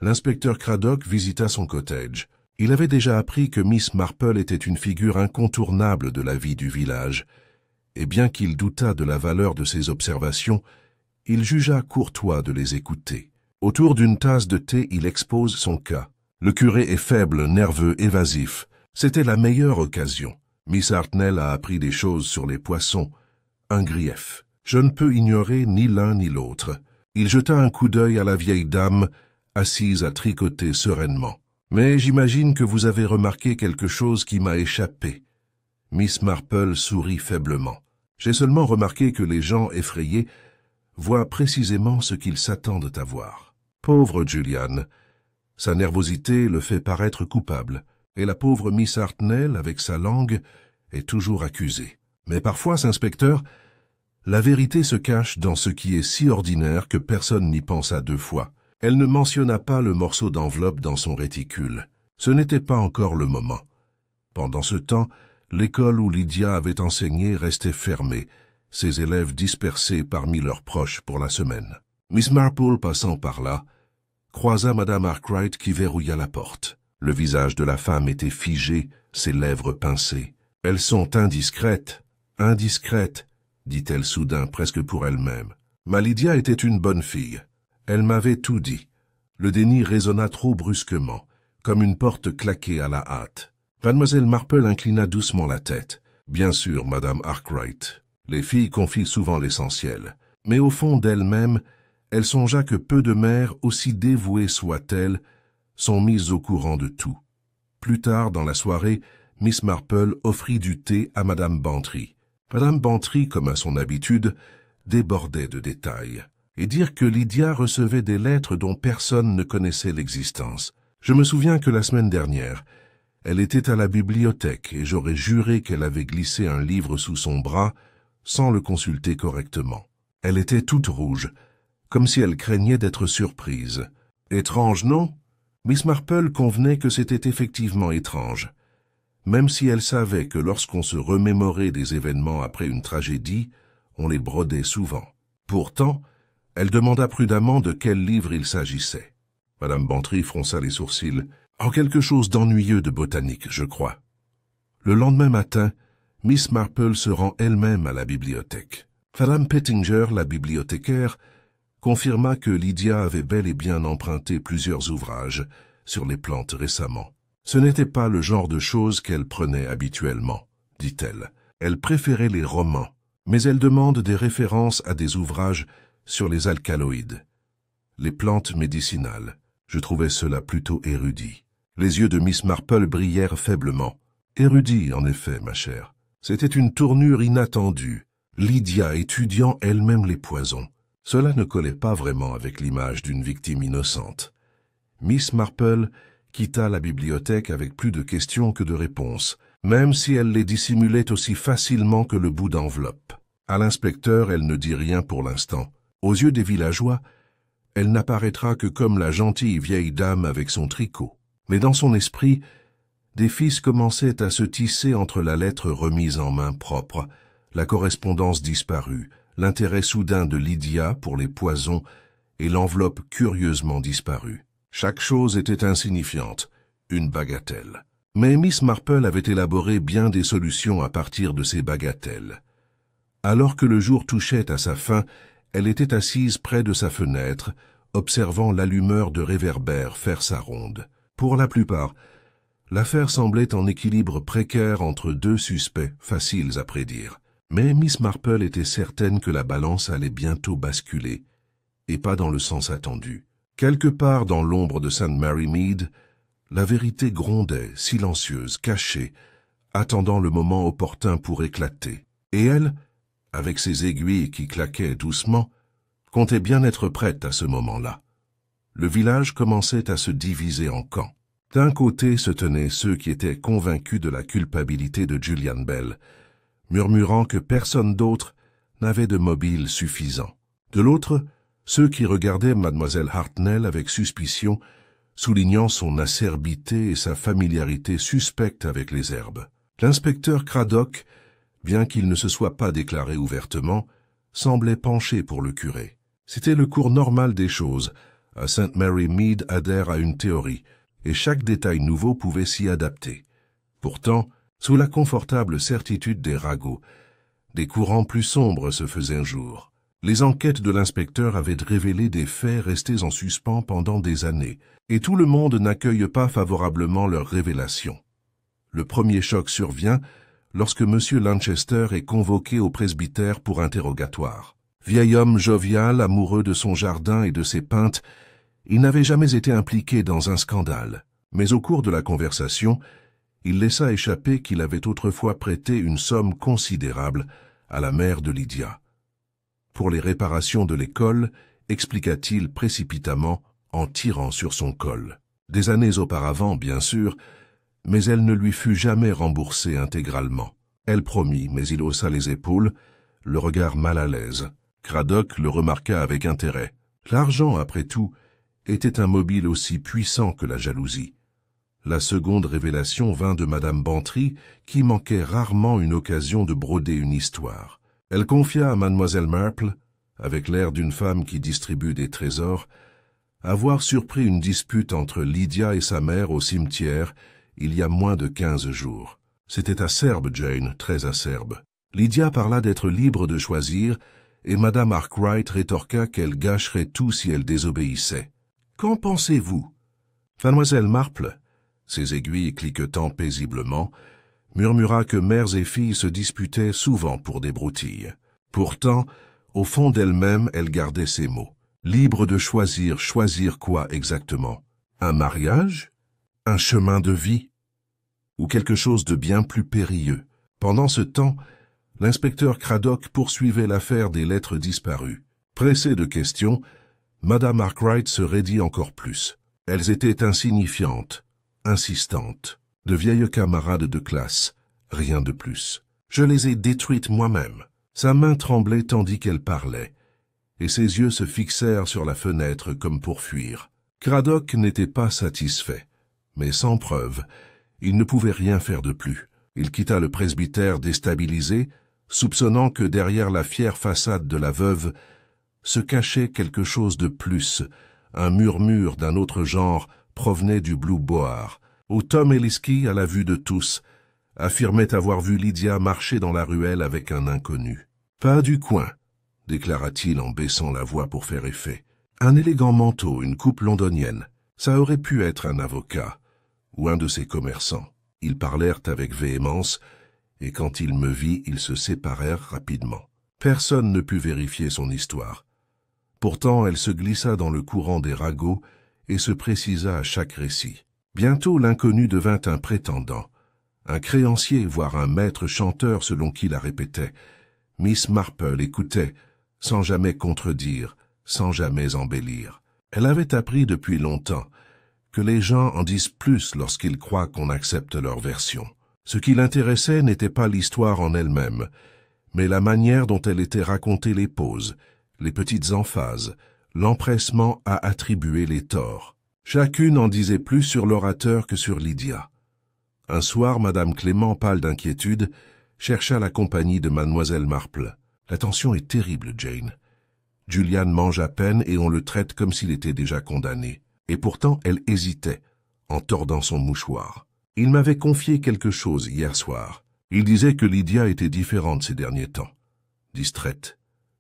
l'inspecteur Craddock visita son cottage. Il avait déjà appris que Miss Marple était une figure incontournable de la vie du village, et bien qu'il doutât de la valeur de ses observations, il jugea courtois de les écouter. Autour d'une tasse de thé, il expose son cas. Le curé est faible, nerveux, évasif. C'était la meilleure occasion. Miss Hartnell a appris des choses sur les poissons. Un grief. Je ne peux ignorer ni l'un ni l'autre. Il jeta un coup d'œil à la vieille dame, assise à tricoter sereinement. Mais j'imagine que vous avez remarqué quelque chose qui m'a échappé. Miss Marple sourit faiblement. J'ai seulement remarqué que les gens effrayés voient précisément ce qu'ils s'attendent à voir. Pauvre Julian, sa nervosité le fait paraître coupable, et la pauvre Miss Hartnell, avec sa langue, est toujours accusée. Mais parfois, inspecteur, la vérité se cache dans ce qui est si ordinaire que personne n'y pensa deux fois. Elle ne mentionna pas le morceau d'enveloppe dans son réticule. Ce n'était pas encore le moment. Pendant ce temps, l'école où Lydia avait enseigné restait fermée, ses élèves dispersés parmi leurs proches pour la semaine. Miss Marple, passant par là, croisa Madame Arkwright qui verrouilla la porte. Le visage de la femme était figé, ses lèvres pincées. « Elles sont indiscrètes, indiscrètes », dit-elle soudain presque pour elle-même. Ma Lydia était une bonne fille. Elle m'avait tout dit. Le déni résonna trop brusquement, comme une porte claquée à la hâte. Mademoiselle Marple inclina doucement la tête. Bien sûr, Madame Arkwright. Les filles confient souvent l'essentiel. Mais au fond d'elle-même, elle songea que peu de mères, aussi dévouées soient-elles, sont mises au courant de tout. Plus tard, dans la soirée, Miss Marple offrit du thé à Madame Bantry. Madame Bantry, comme à son habitude, débordait de détails. Et dire que Lydia recevait des lettres dont personne ne connaissait l'existence. Je me souviens que la semaine dernière, elle était à la bibliothèque et j'aurais juré qu'elle avait glissé un livre sous son bras sans le consulter correctement. Elle était toute rouge, comme si elle craignait d'être surprise. Étrange, non? Miss Marple convenait que c'était effectivement étrange. Même si elle savait que lorsqu'on se remémorait des événements après une tragédie, on les brodait souvent. Pourtant, elle demanda prudemment de quel livre il s'agissait. Madame Bantry fronça les sourcils. « En quelque chose d'ennuyeux de botanique, je crois. » Le lendemain matin, Miss Marple se rend elle-même à la bibliothèque. Madame Pettinger, la bibliothécaire, confirma que Lydia avait bel et bien emprunté plusieurs ouvrages sur les plantes récemment. Ce n'était pas le genre de choses qu'elle prenait habituellement, dit-elle. Elle préférait les romans, mais elle demande des références à des ouvrages sur les alcaloïdes, les plantes médicinales. Je trouvais cela plutôt érudit. Les yeux de Miss Marple brillèrent faiblement. Érudit, en effet, ma chère. C'était une tournure inattendue. Lydia étudiant elle-même les poisons. Cela ne collait pas vraiment avec l'image d'une victime innocente. Miss Marple quitta la bibliothèque avec plus de questions que de réponses, même si elle les dissimulait aussi facilement que le bout d'enveloppe. À l'inspecteur, elle ne dit rien pour l'instant. Aux yeux des villageois, elle n'apparaîtra que comme la gentille vieille dame avec son tricot. Mais dans son esprit, des fils commençaient à se tisser entre la lettre remise en main propre, la correspondance disparue, l'intérêt soudain de Lydia pour les poisons et l'enveloppe curieusement disparue. Chaque chose était insignifiante, une bagatelle. Mais Miss Marple avait élaboré bien des solutions à partir de ces bagatelles. Alors que le jour touchait à sa fin, elle était assise près de sa fenêtre, observant l'allumeur de réverbères faire sa ronde. Pour la plupart, l'affaire semblait en équilibre précaire entre deux suspects faciles à prédire. Mais Miss Marple était certaine que la balance allait bientôt basculer, et pas dans le sens attendu. Quelque part dans l'ombre de St. Mary Mead, la vérité grondait, silencieuse, cachée, attendant le moment opportun pour éclater. Et elle, avec ses aiguilles qui claquaient doucement, comptait bien être prête à ce moment-là. Le village commençait à se diviser en camps. D'un côté se tenaient ceux qui étaient convaincus de la culpabilité de Julian Bell, murmurant que personne d'autre n'avait de mobile suffisant. De l'autre, ceux qui regardaient Mademoiselle Hartnell avec suspicion, soulignant son acerbité et sa familiarité suspecte avec les herbes. L'inspecteur Craddock, bien qu'il ne se soit pas déclaré ouvertement, semblait pencher pour le curé. C'était le cours normal des choses. À St. Mary Mead adhère à une théorie, et chaque détail nouveau pouvait s'y adapter. Pourtant, sous la confortable certitude des ragots, des courants plus sombres se faisaient jour. Les enquêtes de l'inspecteur avaient révélé des faits restés en suspens pendant des années, et tout le monde n'accueille pas favorablement leurs révélations. Le premier choc survient lorsque M. Lanchester est convoqué au presbytère pour interrogatoire. Vieil homme jovial, amoureux de son jardin et de ses pintes, il n'avait jamais été impliqué dans un scandale. Mais au cours de la conversation, il laissa échapper qu'il avait autrefois prêté une somme considérable à la mère de Lydia. Pour les réparations de l'école, expliqua-t-il précipitamment en tirant sur son col. Des années auparavant, bien sûr, mais elle ne lui fut jamais remboursée intégralement. Elle promit, mais il haussa les épaules, le regard mal à l'aise. Craddock le remarqua avec intérêt. L'argent, après tout, était un mobile aussi puissant que la jalousie. La seconde révélation vint de Madame Bantry, qui manquait rarement une occasion de broder une histoire. Elle confia à Mademoiselle Marple, avec l'air d'une femme qui distribue des trésors, avoir surpris une dispute entre Lydia et sa mère au cimetière il y a moins de 15 jours. C'était acerbe, Jane, très acerbe. Lydia parla d'être libre de choisir, et Madame Arkwright rétorqua qu'elle gâcherait tout si elle désobéissait. « Qu'en pensez-vous » Mademoiselle Marple, ses aiguilles cliquetant paisiblement, murmura que mères et filles se disputaient souvent pour des broutilles. Pourtant, au fond d'elle-même, elle gardait ces mots. Libre de choisir, choisir quoi exactement? Un mariage? Un chemin de vie? Ou quelque chose de bien plus périlleux? Pendant ce temps, l'inspecteur Craddock poursuivait l'affaire des lettres disparues. Pressée de questions, Madame Arkwright se raidit encore plus. Elles étaient insignifiantes, insistantes, de vieilles camarades de classe, rien de plus. Je les ai détruites moi-même. Sa main tremblait tandis qu'elle parlait, et ses yeux se fixèrent sur la fenêtre comme pour fuir. Craddock n'était pas satisfait, mais sans preuve, il ne pouvait rien faire de plus. Il quitta le presbytère déstabilisé, soupçonnant que derrière la fière façade de la veuve se cachait quelque chose de plus. Un murmure d'un autre genre provenait du Blue Boar, où Tom Eliski, à la vue de tous, affirmait avoir vu Lydia marcher dans la ruelle avec un inconnu. « Pas du coin », déclara-t-il en baissant la voix pour faire effet. « Un élégant manteau, une coupe londonienne. Ça aurait pu être un avocat ou un de ses commerçants. » Ils parlèrent avec véhémence, et quand il me vit, ils se séparèrent rapidement. Personne ne put vérifier son histoire. Pourtant, elle se glissa dans le courant des ragots et se précisa à chaque récit. Bientôt, l'inconnu devint un prétendant, un créancier, voire un maître chanteur selon qui la répétait. Miss Marple écoutait, sans jamais contredire, sans jamais embellir. Elle avait appris depuis longtemps que les gens en disent plus lorsqu'ils croient qu'on accepte leur version. Ce qui l'intéressait n'était pas l'histoire en elle-même, mais la manière dont elle était racontée, les pauses, les petites emphases, l'empressement à attribuer les torts. Chacune en disait plus sur l'orateur que sur Lydia. Un soir, Madame Clément, pâle d'inquiétude, chercha la compagnie de Mademoiselle Marple. La tension est terrible, Jane. Julian mange à peine et on le traite comme s'il était déjà condamné. Et pourtant, elle hésitait, en tordant son mouchoir. Il m'avait confié quelque chose hier soir. Il disait que Lydia était différente ces derniers temps. Distraite,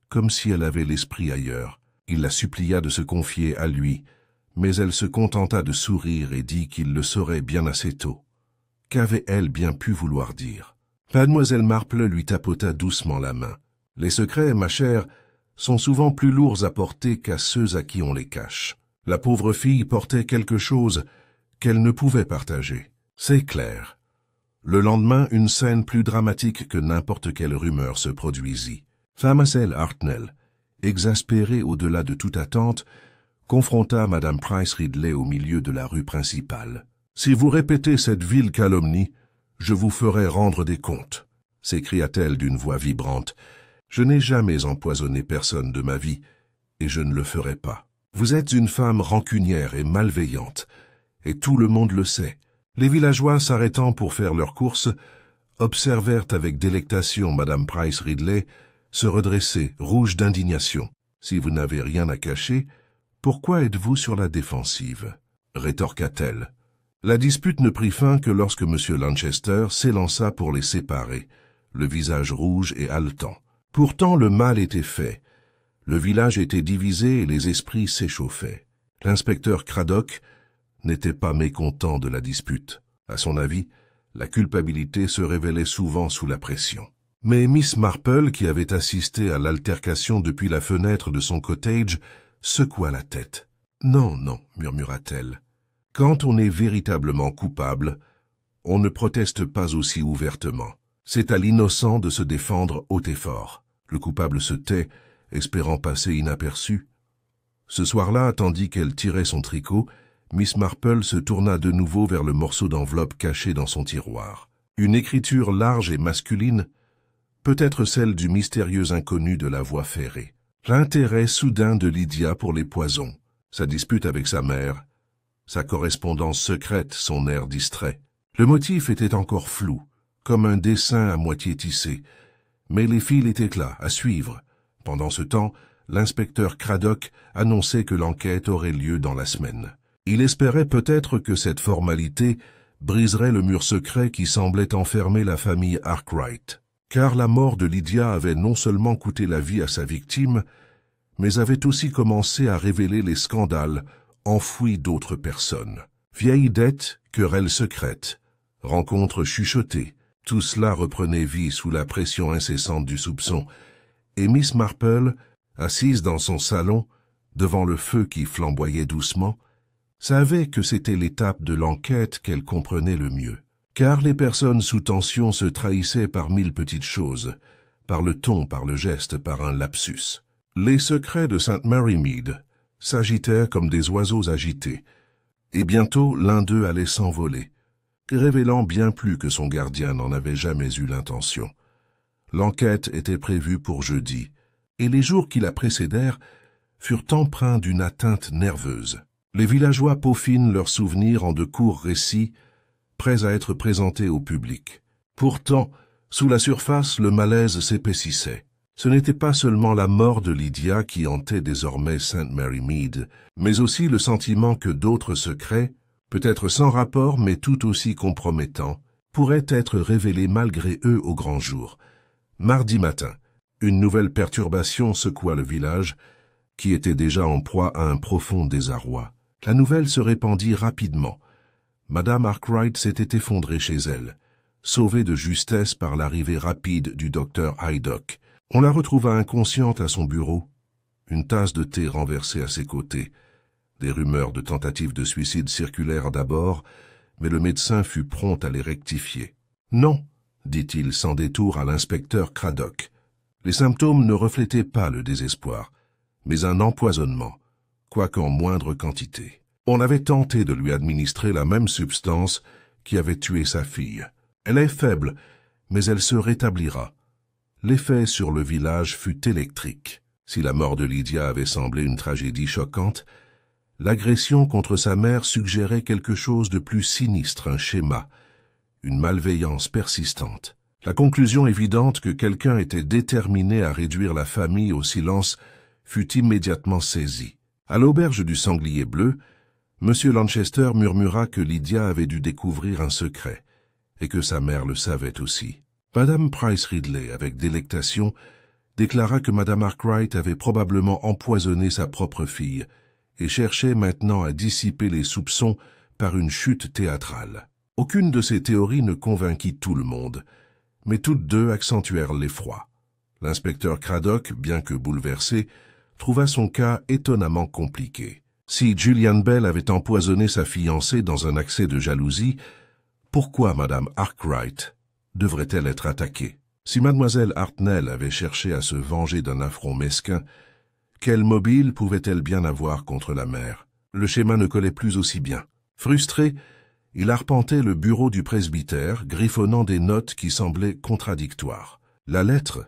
comme si elle avait l'esprit ailleurs. Il la supplia de se confier à lui, mais elle se contenta de sourire et dit qu'il le saurait bien assez tôt. Qu'avait-elle bien pu vouloir dire? Mademoiselle Marple lui tapota doucement la main. Les secrets, ma chère, sont souvent plus lourds à porter qu'à ceux à qui on les cache. La pauvre fille portait quelque chose qu'elle ne pouvait partager. C'est clair. Le lendemain, une scène plus dramatique que n'importe quelle rumeur se produisit. Mademoiselle Hartnell, exaspérée au-delà de toute attente, confronta Madame Price Ridley au milieu de la rue principale. « Si vous répétez cette vile calomnie, je vous ferai rendre des comptes », s'écria-t-elle d'une voix vibrante. « Je n'ai jamais empoisonné personne de ma vie, et je ne le ferai pas. Vous êtes une femme rancunière et malveillante, et tout le monde le sait. » Les villageois, s'arrêtant pour faire leurs courses, observèrent avec délectation Madame Price Ridley se redresser, rouge d'indignation. « Si vous n'avez rien à cacher, pourquoi êtes-vous sur la défensive ?» rétorqua-t-elle. La dispute ne prit fin que lorsque M. Lanchester s'élança pour les séparer, le visage rouge et haletant. Pourtant le mal était fait. Le village était divisé et les esprits s'échauffaient. L'inspecteur Craddock n'était pas mécontent de la dispute. À son avis, la culpabilité se révélait souvent sous la pression. Mais Miss Marple, qui avait assisté à l'altercation depuis la fenêtre de son cottage, secoua la tête. « Non, non, murmura-t-elle. Quand on est véritablement coupable, on ne proteste pas aussi ouvertement. C'est à l'innocent de se défendre haut et fort. Le coupable se tait, espérant passer inaperçu. Ce soir-là, tandis qu'elle tirait son tricot, Miss Marple se tourna de nouveau vers le morceau d'enveloppe caché dans son tiroir. Une écriture large et masculine, peut-être celle du mystérieux inconnu de la voie ferrée. L'intérêt soudain de Lydia pour les poisons, sa dispute avec sa mère, sa correspondance secrète, son air distrait. Le motif était encore flou, comme un dessin à moitié tissé, mais les fils étaient là, à suivre. Pendant ce temps, l'inspecteur Craddock annonçait que l'enquête aurait lieu dans la semaine. Il espérait peut-être que cette formalité briserait le mur secret qui semblait enfermer la famille Arkwright, car la mort de Lydia avait non seulement coûté la vie à sa victime, mais avait aussi commencé à révéler les scandales enfouis d'autres personnes. Vieilles dettes, querelles secrètes, rencontres chuchotées, tout cela reprenait vie sous la pression incessante du soupçon, et Miss Marple, assise dans son salon, devant le feu qui flamboyait doucement, savait que c'était l'étape de l'enquête qu'elle comprenait le mieux. Car les personnes sous tension se trahissaient par mille petites choses, par le ton, par le geste, par un lapsus. Les secrets de St. Mary Mead s'agitèrent comme des oiseaux agités, et bientôt l'un d'eux allait s'envoler, révélant bien plus que son gardien n'en avait jamais eu l'intention. L'enquête était prévue pour jeudi, et les jours qui la précédèrent furent empreints d'une atteinte nerveuse. Les villageois peaufinent leurs souvenirs en de courts récits, prêts à être présentés au public. Pourtant, sous la surface, le malaise s'épaississait. Ce n'était pas seulement la mort de Lydia qui hantait désormais St. Mary Mead, mais aussi le sentiment que d'autres secrets, peut-être sans rapport mais tout aussi compromettants, pourraient être révélés malgré eux au grand jour. Mardi matin, une nouvelle perturbation secoua le village, qui était déjà en proie à un profond désarroi. La nouvelle se répandit rapidement. Madame Arkwright s'était effondrée chez elle, sauvée de justesse par l'arrivée rapide du docteur Haydock. On la retrouva inconsciente à son bureau, une tasse de thé renversée à ses côtés. Des rumeurs de tentatives de suicide circulèrent d'abord, mais le médecin fut prompt à les rectifier. « Non », dit-il sans détour à l'inspecteur Craddock. Les symptômes ne reflétaient pas le désespoir, mais un empoisonnement, quoique en moindre quantité. On avait tenté de lui administrer la même substance qui avait tué sa fille. Elle est faible, mais elle se rétablira. L'effet sur le village fut électrique. Si la mort de Lydia avait semblé une tragédie choquante, l'agression contre sa mère suggérait quelque chose de plus sinistre, un schéma, une malveillance persistante. La conclusion évidente que quelqu'un était déterminé à réduire la famille au silence fut immédiatement saisie. À l'auberge du Sanglier Bleu, M. Lanchester murmura que Lydia avait dû découvrir un secret, et que sa mère le savait aussi. Madame Price Ridley, avec délectation, déclara que Madame Arkwright avait probablement empoisonné sa propre fille, et cherchait maintenant à dissiper les soupçons par une chute théâtrale. Aucune de ces théories ne convainquit tout le monde, mais toutes deux accentuèrent l'effroi. L'inspecteur Craddock, bien que bouleversé, trouva son cas étonnamment compliqué. Si Julian Bell avait empoisonné sa fiancée dans un accès de jalousie, pourquoi Madame Arkwright devrait-elle être attaquée? Si Mademoiselle Hartnell avait cherché à se venger d'un affront mesquin, quel mobile pouvait-elle bien avoir contre la mère? Le schéma ne collait plus aussi bien. Frustré, il arpentait le bureau du presbytère, griffonnant des notes qui semblaient contradictoires. La lettre,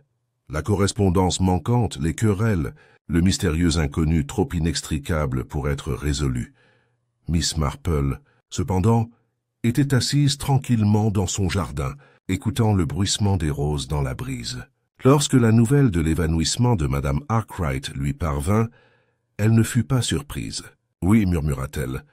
la correspondance manquante, les querelles, le mystérieux inconnu trop inextricable pour être résolu. Miss Marple, cependant, était assise tranquillement dans son jardin, écoutant le bruissement des roses dans la brise. Lorsque la nouvelle de l'évanouissement de Madame Arkwright lui parvint, elle ne fut pas surprise. « Oui, murmura-t-elle.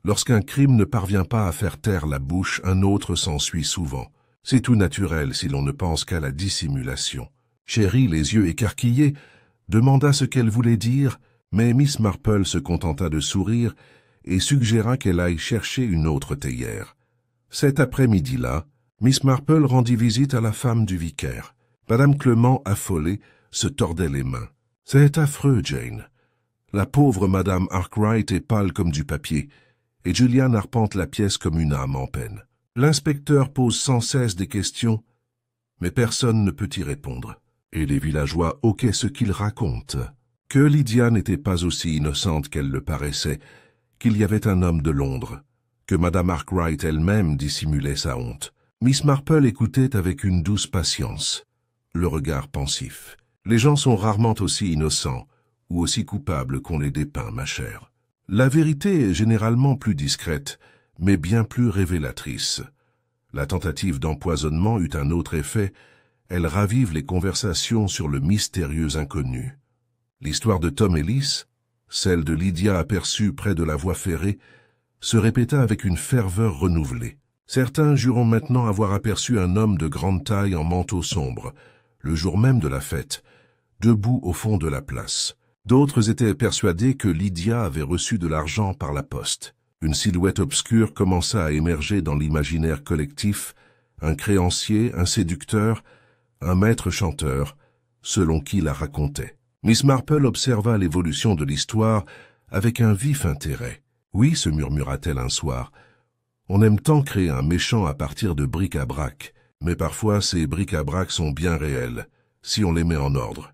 Lorsqu'un crime ne parvient pas à faire taire la bouche, un autre s'ensuit souvent. C'est tout naturel si l'on ne pense qu'à la dissimulation. » Chérie, les yeux écarquillés, demanda ce qu'elle voulait dire, mais Miss Marple se contenta de sourire et suggéra qu'elle aille chercher une autre théière. Cet après-midi-là, Miss Marple rendit visite à la femme du vicaire. Madame Clement, affolée, se tordait les mains. « C'est affreux, Jane. La pauvre Madame Arkwright est pâle comme du papier, et Julian arpente la pièce comme une âme en peine. L'inspecteur pose sans cesse des questions, mais personne ne peut y répondre. Et les villageois hoquaient ce qu'il raconte. Que Lydia n'était pas aussi innocente qu'elle le paraissait, qu'il y avait un homme de Londres, que Madame Arkwright elle-même dissimulait sa honte. Miss Marple écoutait avec une douce patience, le regard pensif. Les gens sont rarement aussi innocents ou aussi coupables qu'on les dépeint, ma chère. La vérité est généralement plus discrète, mais bien plus révélatrice. La tentative d'empoisonnement eut un autre effet. Elle ravive les conversations sur le mystérieux inconnu. L'histoire de Tom Ellis, celle de Lydia aperçue près de la voie ferrée, se répéta avec une ferveur renouvelée. Certains jurent maintenant avoir aperçu un homme de grande taille en manteau sombre, le jour même de la fête, debout au fond de la place. D'autres étaient persuadés que Lydia avait reçu de l'argent par la poste. Une silhouette obscure commença à émerger dans l'imaginaire collectif, un créancier, un séducteur, un maître chanteur, selon qui la racontait. Miss Marple observa l'évolution de l'histoire avec un vif intérêt. « Oui, se murmura-t-elle un soir, on aime tant créer un méchant à partir de bric-à-brac, mais parfois ces bric-à-brac sont bien réels, si on les met en ordre. »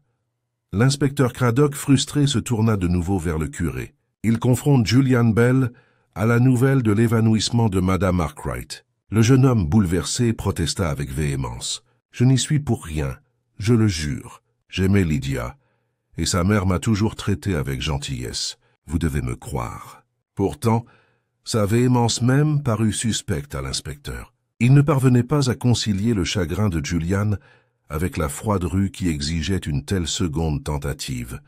L'inspecteur Craddock, frustré, se tourna de nouveau vers le curé. Il confronte Julian Bell à la nouvelle de l'évanouissement de Madame Arkwright. Le jeune homme bouleversé protesta avec véhémence. « Je n'y suis pour rien, je le jure. J'aimais Lydia, et sa mère m'a toujours traité avec gentillesse. Vous devez me croire. » Pourtant, sa véhémence même parut suspecte à l'inspecteur. Il ne parvenait pas à concilier le chagrin de Julian avec la froide rue qui exigeait une telle seconde tentative.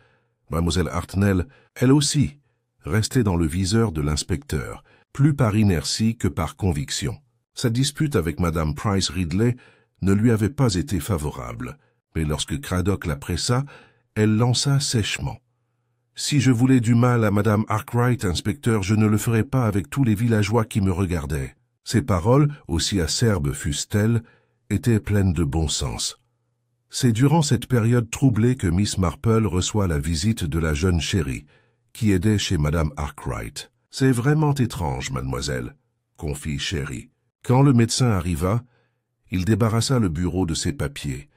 Mademoiselle Hartnell, elle aussi, restait dans le viseur de l'inspecteur, plus par inertie que par conviction. Sa dispute avec Madame Price Ridley ne lui avait pas été favorable, mais lorsque Craddock la pressa, elle lança sèchement. « Si je voulais du mal à Madame Arkwright, inspecteur, je ne le ferais pas avec tous les villageois qui me regardaient. » Ces paroles, aussi acerbes fussent-elles, étaient pleines de bon sens. C'est durant cette période troublée que Miss Marple reçoit la visite de la jeune chérie, qui aidait chez Madame Arkwright. « C'est vraiment étrange, mademoiselle, » confie Chérie. Quand le médecin arriva, il débarrassa le bureau de ses papiers,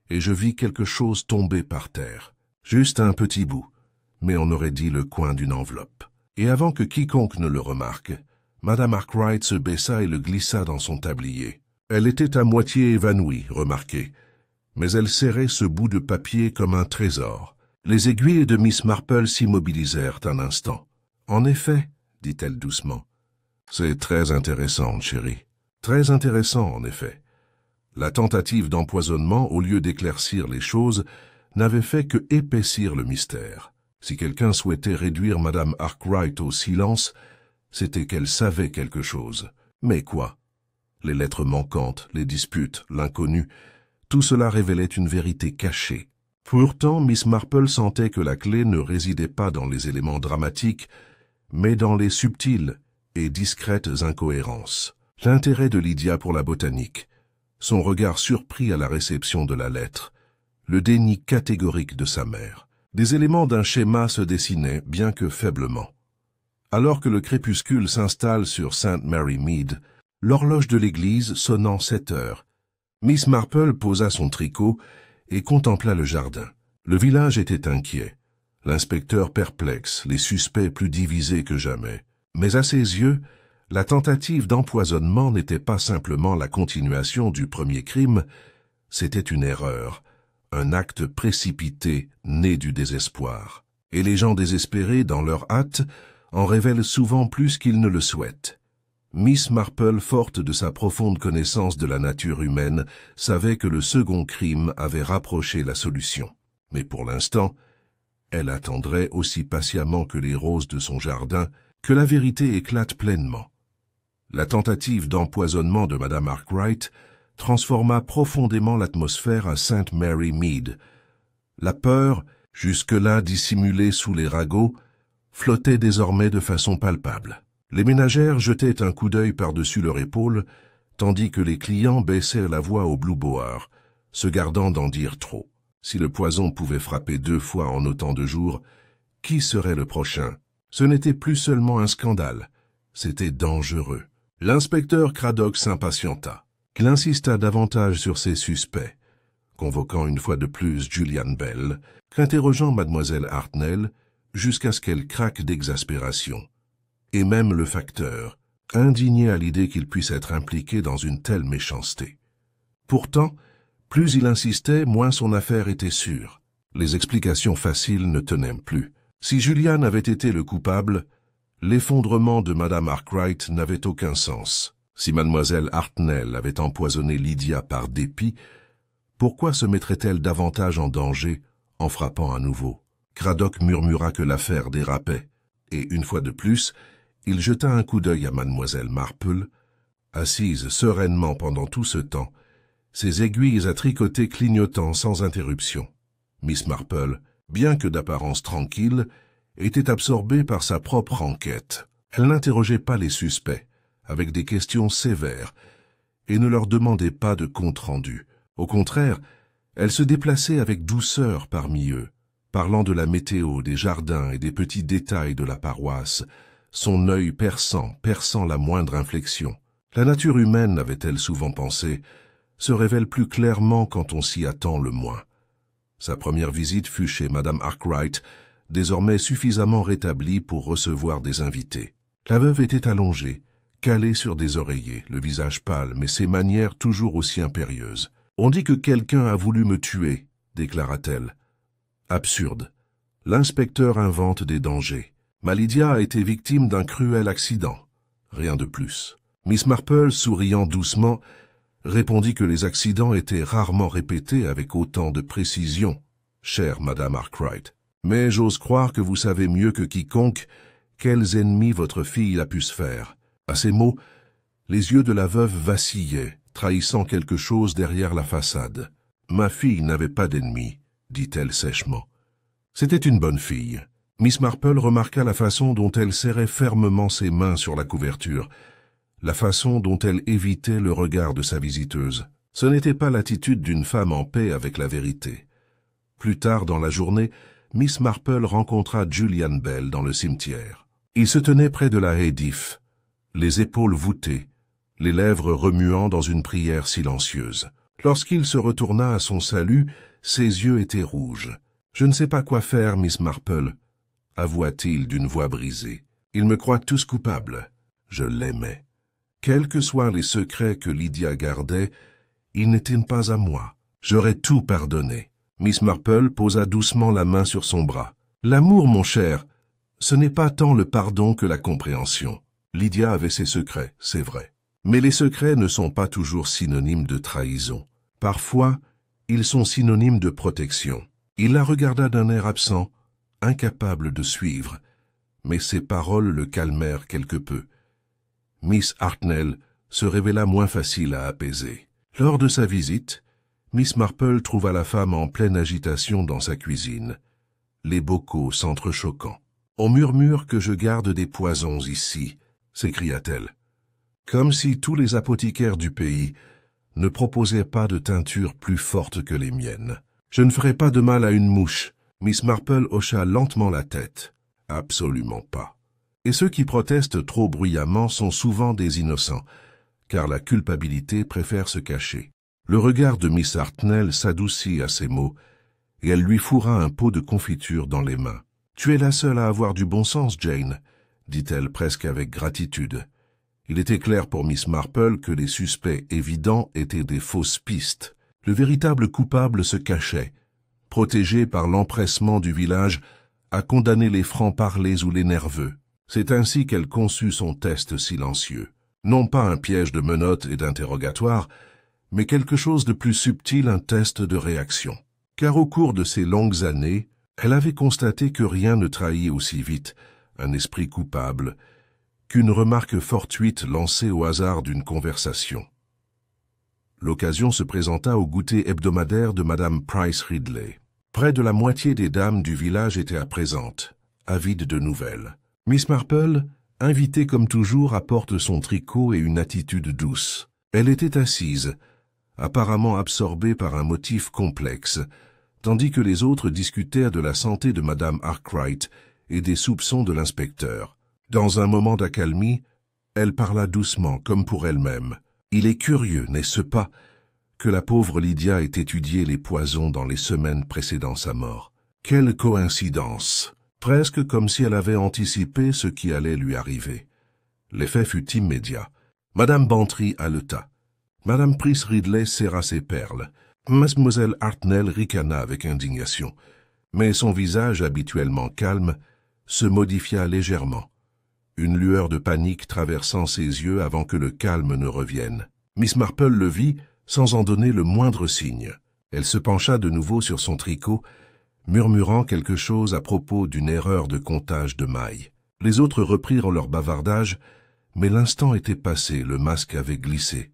et je vis quelque chose tomber par terre. Juste un petit bout, mais on aurait dit le coin d'une enveloppe. Et avant que quiconque ne le remarque, Madame Arkwright se baissa et le glissa dans son tablier. Elle était à moitié évanouie, remarquez, mais elle serrait ce bout de papier comme un trésor. Les aiguilles de Miss Marple s'immobilisèrent un instant. « En effet, dit-elle doucement, c'est très intéressant, chérie. Très intéressant, en effet. La tentative d'empoisonnement, au lieu d'éclaircir les choses, n'avait fait que épaissir le mystère. Si quelqu'un souhaitait réduire Madame Arkwright au silence, c'était qu'elle savait quelque chose. Mais quoi? Les lettres manquantes, les disputes, l'inconnu, tout cela révélait une vérité cachée. Pourtant, Miss Marple sentait que la clé ne résidait pas dans les éléments dramatiques, mais dans les subtiles et discrètes incohérences. L'intérêt de Lydia pour la botanique, son regard surpris à la réception de la lettre, le déni catégorique de sa mère. Des éléments d'un schéma se dessinaient, bien que faiblement. Alors que le crépuscule s'installe sur St. Mary Mead, l'horloge de l'église sonnant 7 heures, Miss Marple posa son tricot et contempla le jardin. Le village était inquiet, l'inspecteur perplexe, les suspects plus divisés que jamais. Mais à ses yeux, la tentative d'empoisonnement n'était pas simplement la continuation du premier crime, c'était une erreur, un acte précipité né du désespoir. Et les gens désespérés, dans leur hâte, en révèlent souvent plus qu'ils ne le souhaitent. Miss Marple, forte de sa profonde connaissance de la nature humaine, savait que le second crime avait rapproché la solution. Mais pour l'instant, elle attendrait aussi patiemment que les roses de son jardin que la vérité éclate pleinement. La tentative d'empoisonnement de Madame Arkwright transforma profondément l'atmosphère à St. Mary Mead. La peur, jusque-là dissimulée sous les ragots, flottait désormais de façon palpable. Les ménagères jetaient un coup d'œil par-dessus leur épaule, tandis que les clients baissèrent la voix au Blue Boar, se gardant d'en dire trop. Si le poison pouvait frapper 2 fois en autant de jours, qui serait le prochain? Ce n'était plus seulement un scandale, c'était dangereux. L'inspecteur Craddock s'impatienta. Il insista davantage sur ses suspects, convoquant une fois de plus Julian Bell, qu'interrogeant mademoiselle Hartnell jusqu'à ce qu'elle craque d'exaspération. Et même le facteur, indigné à l'idée qu'il puisse être impliqué dans une telle méchanceté. Pourtant, plus il insistait, moins son affaire était sûre. Les explications faciles ne tenaient plus. Si Julian avait été le coupable, l'effondrement de Madame Arkwright n'avait aucun sens. Si mademoiselle Hartnell avait empoisonné Lydia par dépit, pourquoi se mettrait-elle davantage en danger en frappant à nouveau? Craddock murmura que l'affaire dérapait, et une fois de plus, il jeta un coup d'œil à mademoiselle Marple, assise sereinement pendant tout ce temps, ses aiguilles à tricoter clignotant sans interruption. Miss Marple, bien que d'apparence tranquille, était absorbée par sa propre enquête. Elle n'interrogeait pas les suspects, avec des questions sévères, et ne leur demandait pas de compte-rendu. Au contraire, elle se déplaçait avec douceur parmi eux, parlant de la météo, des jardins et des petits détails de la paroisse, son œil perçant la moindre inflexion. La nature humaine, avait-elle souvent pensé, se révèle plus clairement quand on s'y attend le moins. Sa première visite fut chez Madame Arkwright, désormais suffisamment rétablie pour recevoir des invités. La veuve était allongée, calée sur des oreillers, le visage pâle, mais ses manières toujours aussi impérieuses. « On dit que quelqu'un a voulu me tuer », déclara-t-elle. Absurde. L'inspecteur invente des dangers. Ma Lydia a été victime d'un cruel accident. Rien de plus. Miss Marple, souriant doucement, répondit que les accidents étaient rarement répétés avec autant de précision, chère Madame Arkwright. Mais j'ose croire que vous savez mieux que quiconque quels ennemis votre fille a pu se faire. À ces mots, les yeux de la veuve vacillaient, trahissant quelque chose derrière la façade. Ma fille n'avait pas d'ennemis, dit-elle sèchement. C'était une bonne fille. Miss Marple remarqua la façon dont elle serrait fermement ses mains sur la couverture, la façon dont elle évitait le regard de sa visiteuse. Ce n'était pas l'attitude d'une femme en paix avec la vérité. Plus tard dans la journée, Miss Marple rencontra Julian Bell dans le cimetière. Il se tenait près de la haie d'if, les épaules voûtées, les lèvres remuant dans une prière silencieuse. Lorsqu'il se retourna à son salut, ses yeux étaient rouges. « Je ne sais pas quoi faire, Miss Marple », avoua-t-il d'une voix brisée. « Ils me croient tous coupables. Je l'aimais. Quels que soient les secrets que Lydia gardait, ils n'étaient pas à moi. J'aurais tout pardonné. » Miss Marple posa doucement la main sur son bras. « L'amour, mon cher, ce n'est pas tant le pardon que la compréhension. Lydia avait ses secrets, c'est vrai. Mais les secrets ne sont pas toujours synonymes de trahison. Parfois, ils sont synonymes de protection. Il la regarda d'un air absent, incapable de suivre, mais ses paroles le calmèrent quelque peu. Miss Hartnell se révéla moins facile à apaiser. Lors de sa visite, Miss Marple trouva la femme en pleine agitation dans sa cuisine, les bocaux s'entrechoquant. « On murmure que je garde des poisons ici », s'écria-t-elle. Comme si tous les apothicaires du pays ne proposaient pas de teinture plus forte que les miennes. « Je ne ferai pas de mal à une mouche. » Miss Marple hocha lentement la tête. « Absolument pas. » Et ceux qui protestent trop bruyamment sont souvent des innocents, car la culpabilité préfère se cacher. Le regard de Miss Hartnell s'adoucit à ces mots, et elle lui fourra un pot de confiture dans les mains. « Tu es la seule à avoir du bon sens, Jane, » dit-elle presque avec gratitude. Il était clair pour Miss Marple que les suspects évidents étaient des fausses pistes. Le véritable coupable se cachait, protégé par l'empressement du village à condamner les francs-parlers ou les nerveux. C'est ainsi qu'elle conçut son test silencieux. Non pas un piège de menottes et d'interrogatoire, mais quelque chose de plus subtil, un test de réaction. Car au cours de ces longues années, elle avait constaté que rien ne trahit aussi vite un esprit coupable qu'une remarque fortuite lancée au hasard d'une conversation. L'occasion se présenta au goûter hebdomadaire de Madame Price Ridley. Près de la moitié des dames du village étaient présentes, avides de nouvelles. Miss Marple, invitée comme toujours, apporte son tricot et une attitude douce. Elle était assise, apparemment absorbée par un motif complexe, tandis que les autres discutaient de la santé de Madame Arkwright et des soupçons de l'inspecteur. Dans un moment d'accalmie, elle parla doucement, comme pour elle-même. « Il est curieux, n'est-ce pas, que la pauvre Lydia ait étudié les poisons dans les semaines précédant sa mort. Quelle coïncidence ! Presque comme si elle avait anticipé ce qui allait lui arriver. » L'effet fut immédiat. Madame Bantry haleta. Madame Price Ridley serra ses perles. Mademoiselle Hartnell ricana avec indignation, mais son visage, habituellement calme, se modifia légèrement, une lueur de panique traversant ses yeux avant que le calme ne revienne. Miss Marple le vit sans en donner le moindre signe. Elle se pencha de nouveau sur son tricot, murmurant quelque chose à propos d'une erreur de comptage de mailles. Les autres reprirent leur bavardage, mais l'instant était passé, le masque avait glissé.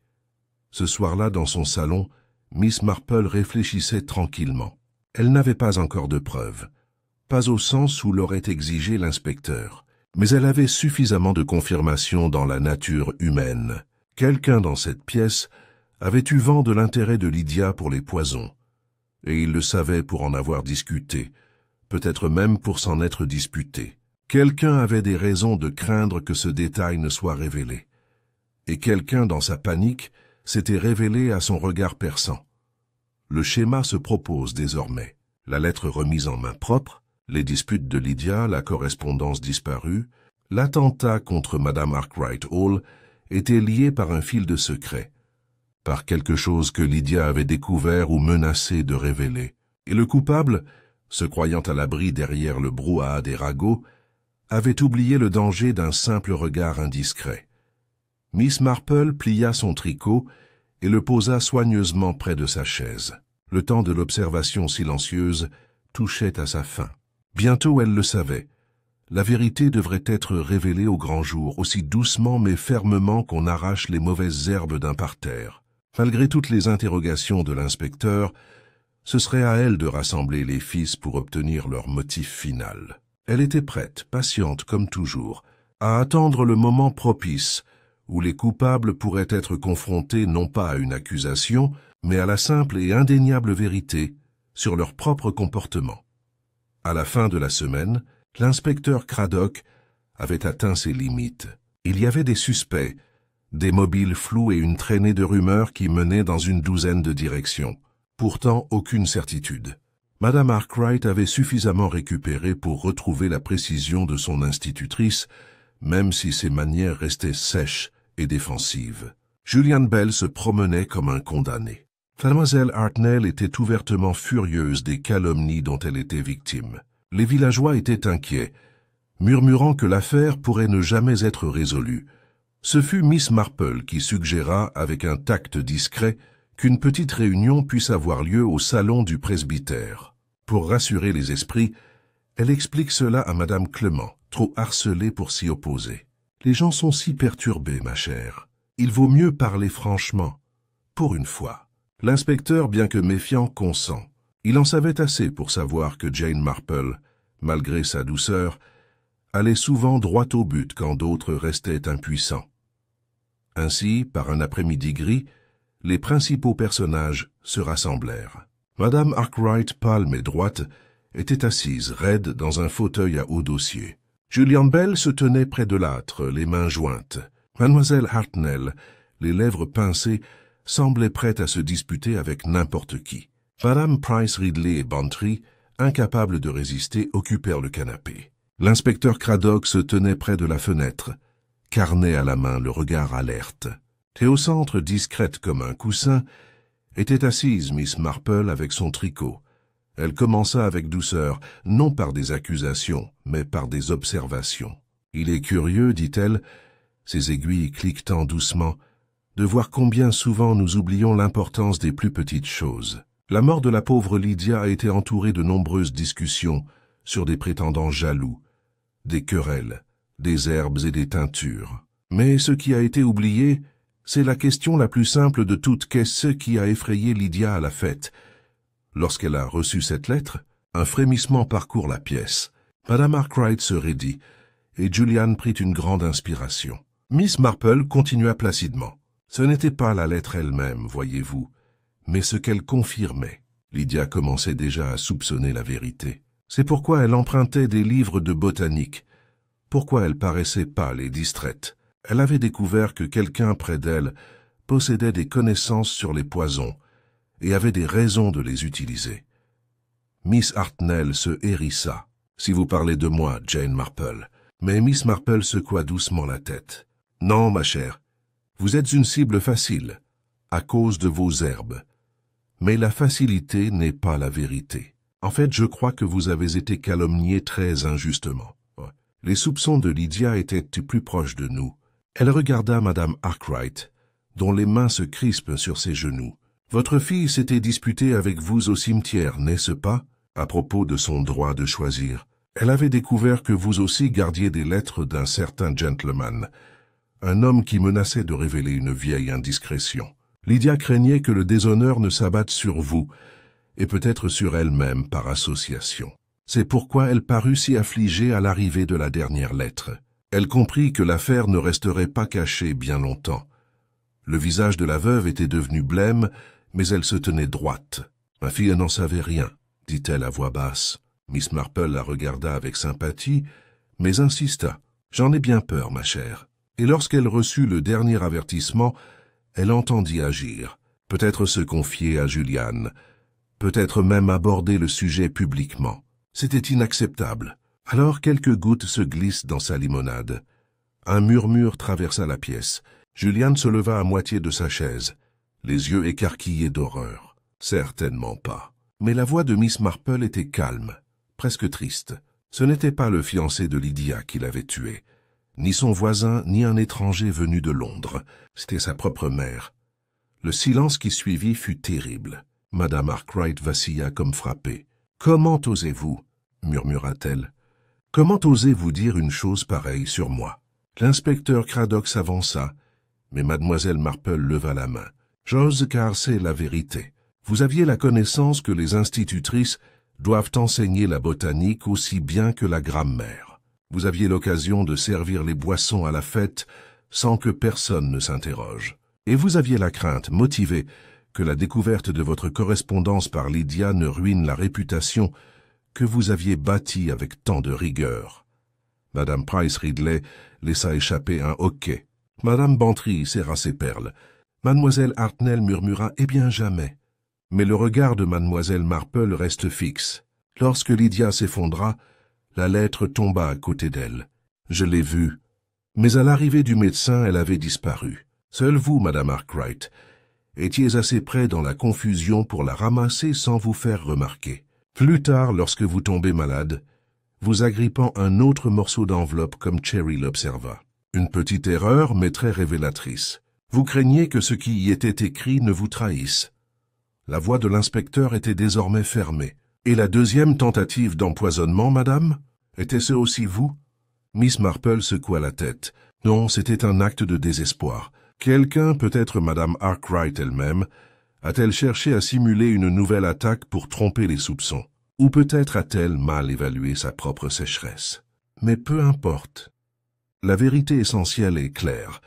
Ce soir-là, dans son salon, Miss Marple réfléchissait tranquillement. Elle n'avait pas encore de preuves, pas au sens où l'aurait exigé l'inspecteur, mais elle avait suffisamment de confirmation dans la nature humaine. Quelqu'un dans cette pièce avait eu vent de l'intérêt de Lydia pour les poisons, et il le savait pour en avoir discuté, peut-être même pour s'en être disputé. Quelqu'un avait des raisons de craindre que ce détail ne soit révélé, et quelqu'un dans sa panique s'était révélé à son regard perçant. Le schéma se propose désormais. La lettre remise en main propre, les disputes de Lydia, la correspondance disparue, l'attentat contre Madame Arkwright Hall étaient liés par un fil de secret, par quelque chose que Lydia avait découvert ou menacé de révéler. Et le coupable, se croyant à l'abri derrière le brouhaha des ragots, avait oublié le danger d'un simple regard indiscret. Miss Marple plia son tricot et le posa soigneusement près de sa chaise. Le temps de l'observation silencieuse touchait à sa fin. Bientôt elle le savait. La vérité devrait être révélée au grand jour, aussi doucement mais fermement qu'on arrache les mauvaises herbes d'un parterre. Malgré toutes les interrogations de l'inspecteur, ce serait à elle de rassembler les fils pour obtenir leur motif final. Elle était prête, patiente comme toujours, à attendre le moment propice, où les coupables pourraient être confrontés non pas à une accusation, mais à la simple et indéniable vérité sur leur propre comportement. À la fin de la semaine, l'inspecteur Craddock avait atteint ses limites. Il y avait des suspects, des mobiles flous et une traînée de rumeurs qui menaient dans une douzaine de directions. Pourtant, aucune certitude. Madame Arkwright avait suffisamment récupéré pour retrouver la précision de son institutrice, même si ses manières restaient sèches et défensive. Julian Bell se promenait comme un condamné. Mademoiselle Hartnell était ouvertement furieuse des calomnies dont elle était victime. Les villageois étaient inquiets, murmurant que l'affaire pourrait ne jamais être résolue, Ce fut Miss Marple qui suggéra, avec un tact discret, qu'une petite réunion puisse avoir lieu au salon du presbytère. Pour rassurer les esprits, elle explique cela à Madame Clement, trop harcelée pour s'y opposer. « Les gens sont si perturbés, ma chère. Il vaut mieux parler franchement. Pour une fois. » L'inspecteur, bien que méfiant, consent. Il en savait assez pour savoir que Jane Marple, malgré sa douceur, allait souvent droit au but quand d'autres restaient impuissants. Ainsi, par un après-midi gris, les principaux personnages se rassemblèrent. Madame Arkwright, pâle mais droite, était assise, raide, dans un fauteuil à haut dossier. Julian Bell se tenait près de l'âtre, les mains jointes. Mademoiselle Hartnell, les lèvres pincées, semblait prête à se disputer avec n'importe qui. Madame Price Ridley et Bantry, incapables de résister, occupèrent le canapé. L'inspecteur Craddock se tenait près de la fenêtre, carnet à la main, le regard alerte. Et au centre, discrète comme un coussin, était assise Miss Marple avec son tricot. Elle commença avec douceur, non par des accusations, mais par des observations. « Il est curieux, dit-elle, ses aiguilles cliquetant doucement, de voir combien souvent nous oublions l'importance des plus petites choses. La mort de la pauvre Lydia a été entourée de nombreuses discussions sur des prétendants jaloux, des querelles, des herbes et des teintures. Mais ce qui a été oublié, c'est la question la plus simple de toutes, qu'est-ce qui a effrayé Lydia à la fête. Lorsqu'elle a reçu cette lettre, un frémissement parcourt la pièce. Madame Arkwright se raidit, et Julian prit une grande inspiration. Miss Marple continua placidement. Ce n'était pas la lettre elle-même, voyez-vous, mais ce qu'elle confirmait. Lydia commençait déjà à soupçonner la vérité. C'est pourquoi elle empruntait des livres de botanique, pourquoi elle paraissait pâle et distraite. Elle avait découvert que quelqu'un près d'elle possédait des connaissances sur les poisons et avait des raisons de les utiliser. Miss Hartnell se hérissa. « Si vous parlez de moi, Jane Marple. » Mais Miss Marple secoua doucement la tête. « Non, ma chère, vous êtes une cible facile, à cause de vos herbes. Mais la facilité n'est pas la vérité. En fait, je crois que vous avez été calomniée très injustement. » Les soupçons de Lydia étaient plus proches de nous. Elle regarda Madame Arkwright, dont les mains se crispent sur ses genoux. « Votre fille s'était disputée avec vous au cimetière, n'est-ce pas, à propos de son droit de choisir? Elle avait découvert que vous aussi gardiez des lettres d'un certain gentleman, un homme qui menaçait de révéler une vieille indiscrétion. Lydia craignait que le déshonneur ne s'abatte sur vous, et peut-être sur elle-même par association. C'est pourquoi elle parut si affligée à l'arrivée de la dernière lettre. Elle comprit que l'affaire ne resterait pas cachée bien longtemps. Le visage de la veuve était devenu blême, mais elle se tenait droite. « Ma fille n'en savait rien, » dit-elle à voix basse. Miss Marple la regarda avec sympathie, mais insista. « J'en ai bien peur, ma chère. » Et lorsqu'elle reçut le dernier avertissement, elle entendit agir, peut-être se confier à Julian, peut-être même aborder le sujet publiquement. C'était inacceptable. Alors quelques gouttes se glissent dans sa limonade. Un murmure traversa la pièce. Julian se leva à moitié de sa chaise, les yeux écarquillés d'horreur. Certainement pas. Mais la voix de Miss Marple était calme, presque triste. Ce n'était pas le fiancé de Lydia qui l'avait tuée, ni son voisin, ni un étranger venu de Londres. C'était sa propre mère. Le silence qui suivit fut terrible. Madame Arkwright vacilla comme frappée. « Comment osez-vous » murmura-t-elle. « Comment osez-vous dire une chose pareille sur moi ?» L'inspecteur Craddock s'avança, mais mademoiselle Marple leva la main. « J'ose car c'est la vérité. Vous aviez la connaissance que les institutrices doivent enseigner la botanique aussi bien que la grammaire. Vous aviez l'occasion de servir les boissons à la fête sans que personne ne s'interroge. Et vous aviez la crainte, motivée, que la découverte de votre correspondance par Lydia ne ruine la réputation que vous aviez bâtie avec tant de rigueur. » Madame Price Ridley laissa échapper un hoquet. Madame Bantry serra ses perles. Mademoiselle Hartnell murmura « Eh bien jamais !» Mais le regard de mademoiselle Marple reste fixe. Lorsque Lydia s'effondra, la lettre tomba à côté d'elle. Je l'ai vue. Mais à l'arrivée du médecin, elle avait disparu. Seule vous, Madame Arkwright, étiez assez près dans la confusion pour la ramasser sans vous faire remarquer. Plus tard, lorsque vous tombez malade, vous agrippant un autre morceau d'enveloppe comme Cherry l'observa. Une petite erreur, mais très révélatrice. Vous craignez que ce qui y était écrit ne vous trahisse. La voix de l'inspecteur était désormais fermée. Et la deuxième tentative d'empoisonnement, madame? Était-ce aussi vous? Miss Marple secoua la tête. Non, c'était un acte de désespoir. Quelqu'un, peut-être madame Arkwright elle-même, a-t-elle cherché à simuler une nouvelle attaque pour tromper les soupçons? Ou peut-être a-t-elle mal évalué sa propre sécheresse? Mais peu importe. La vérité essentielle est claire.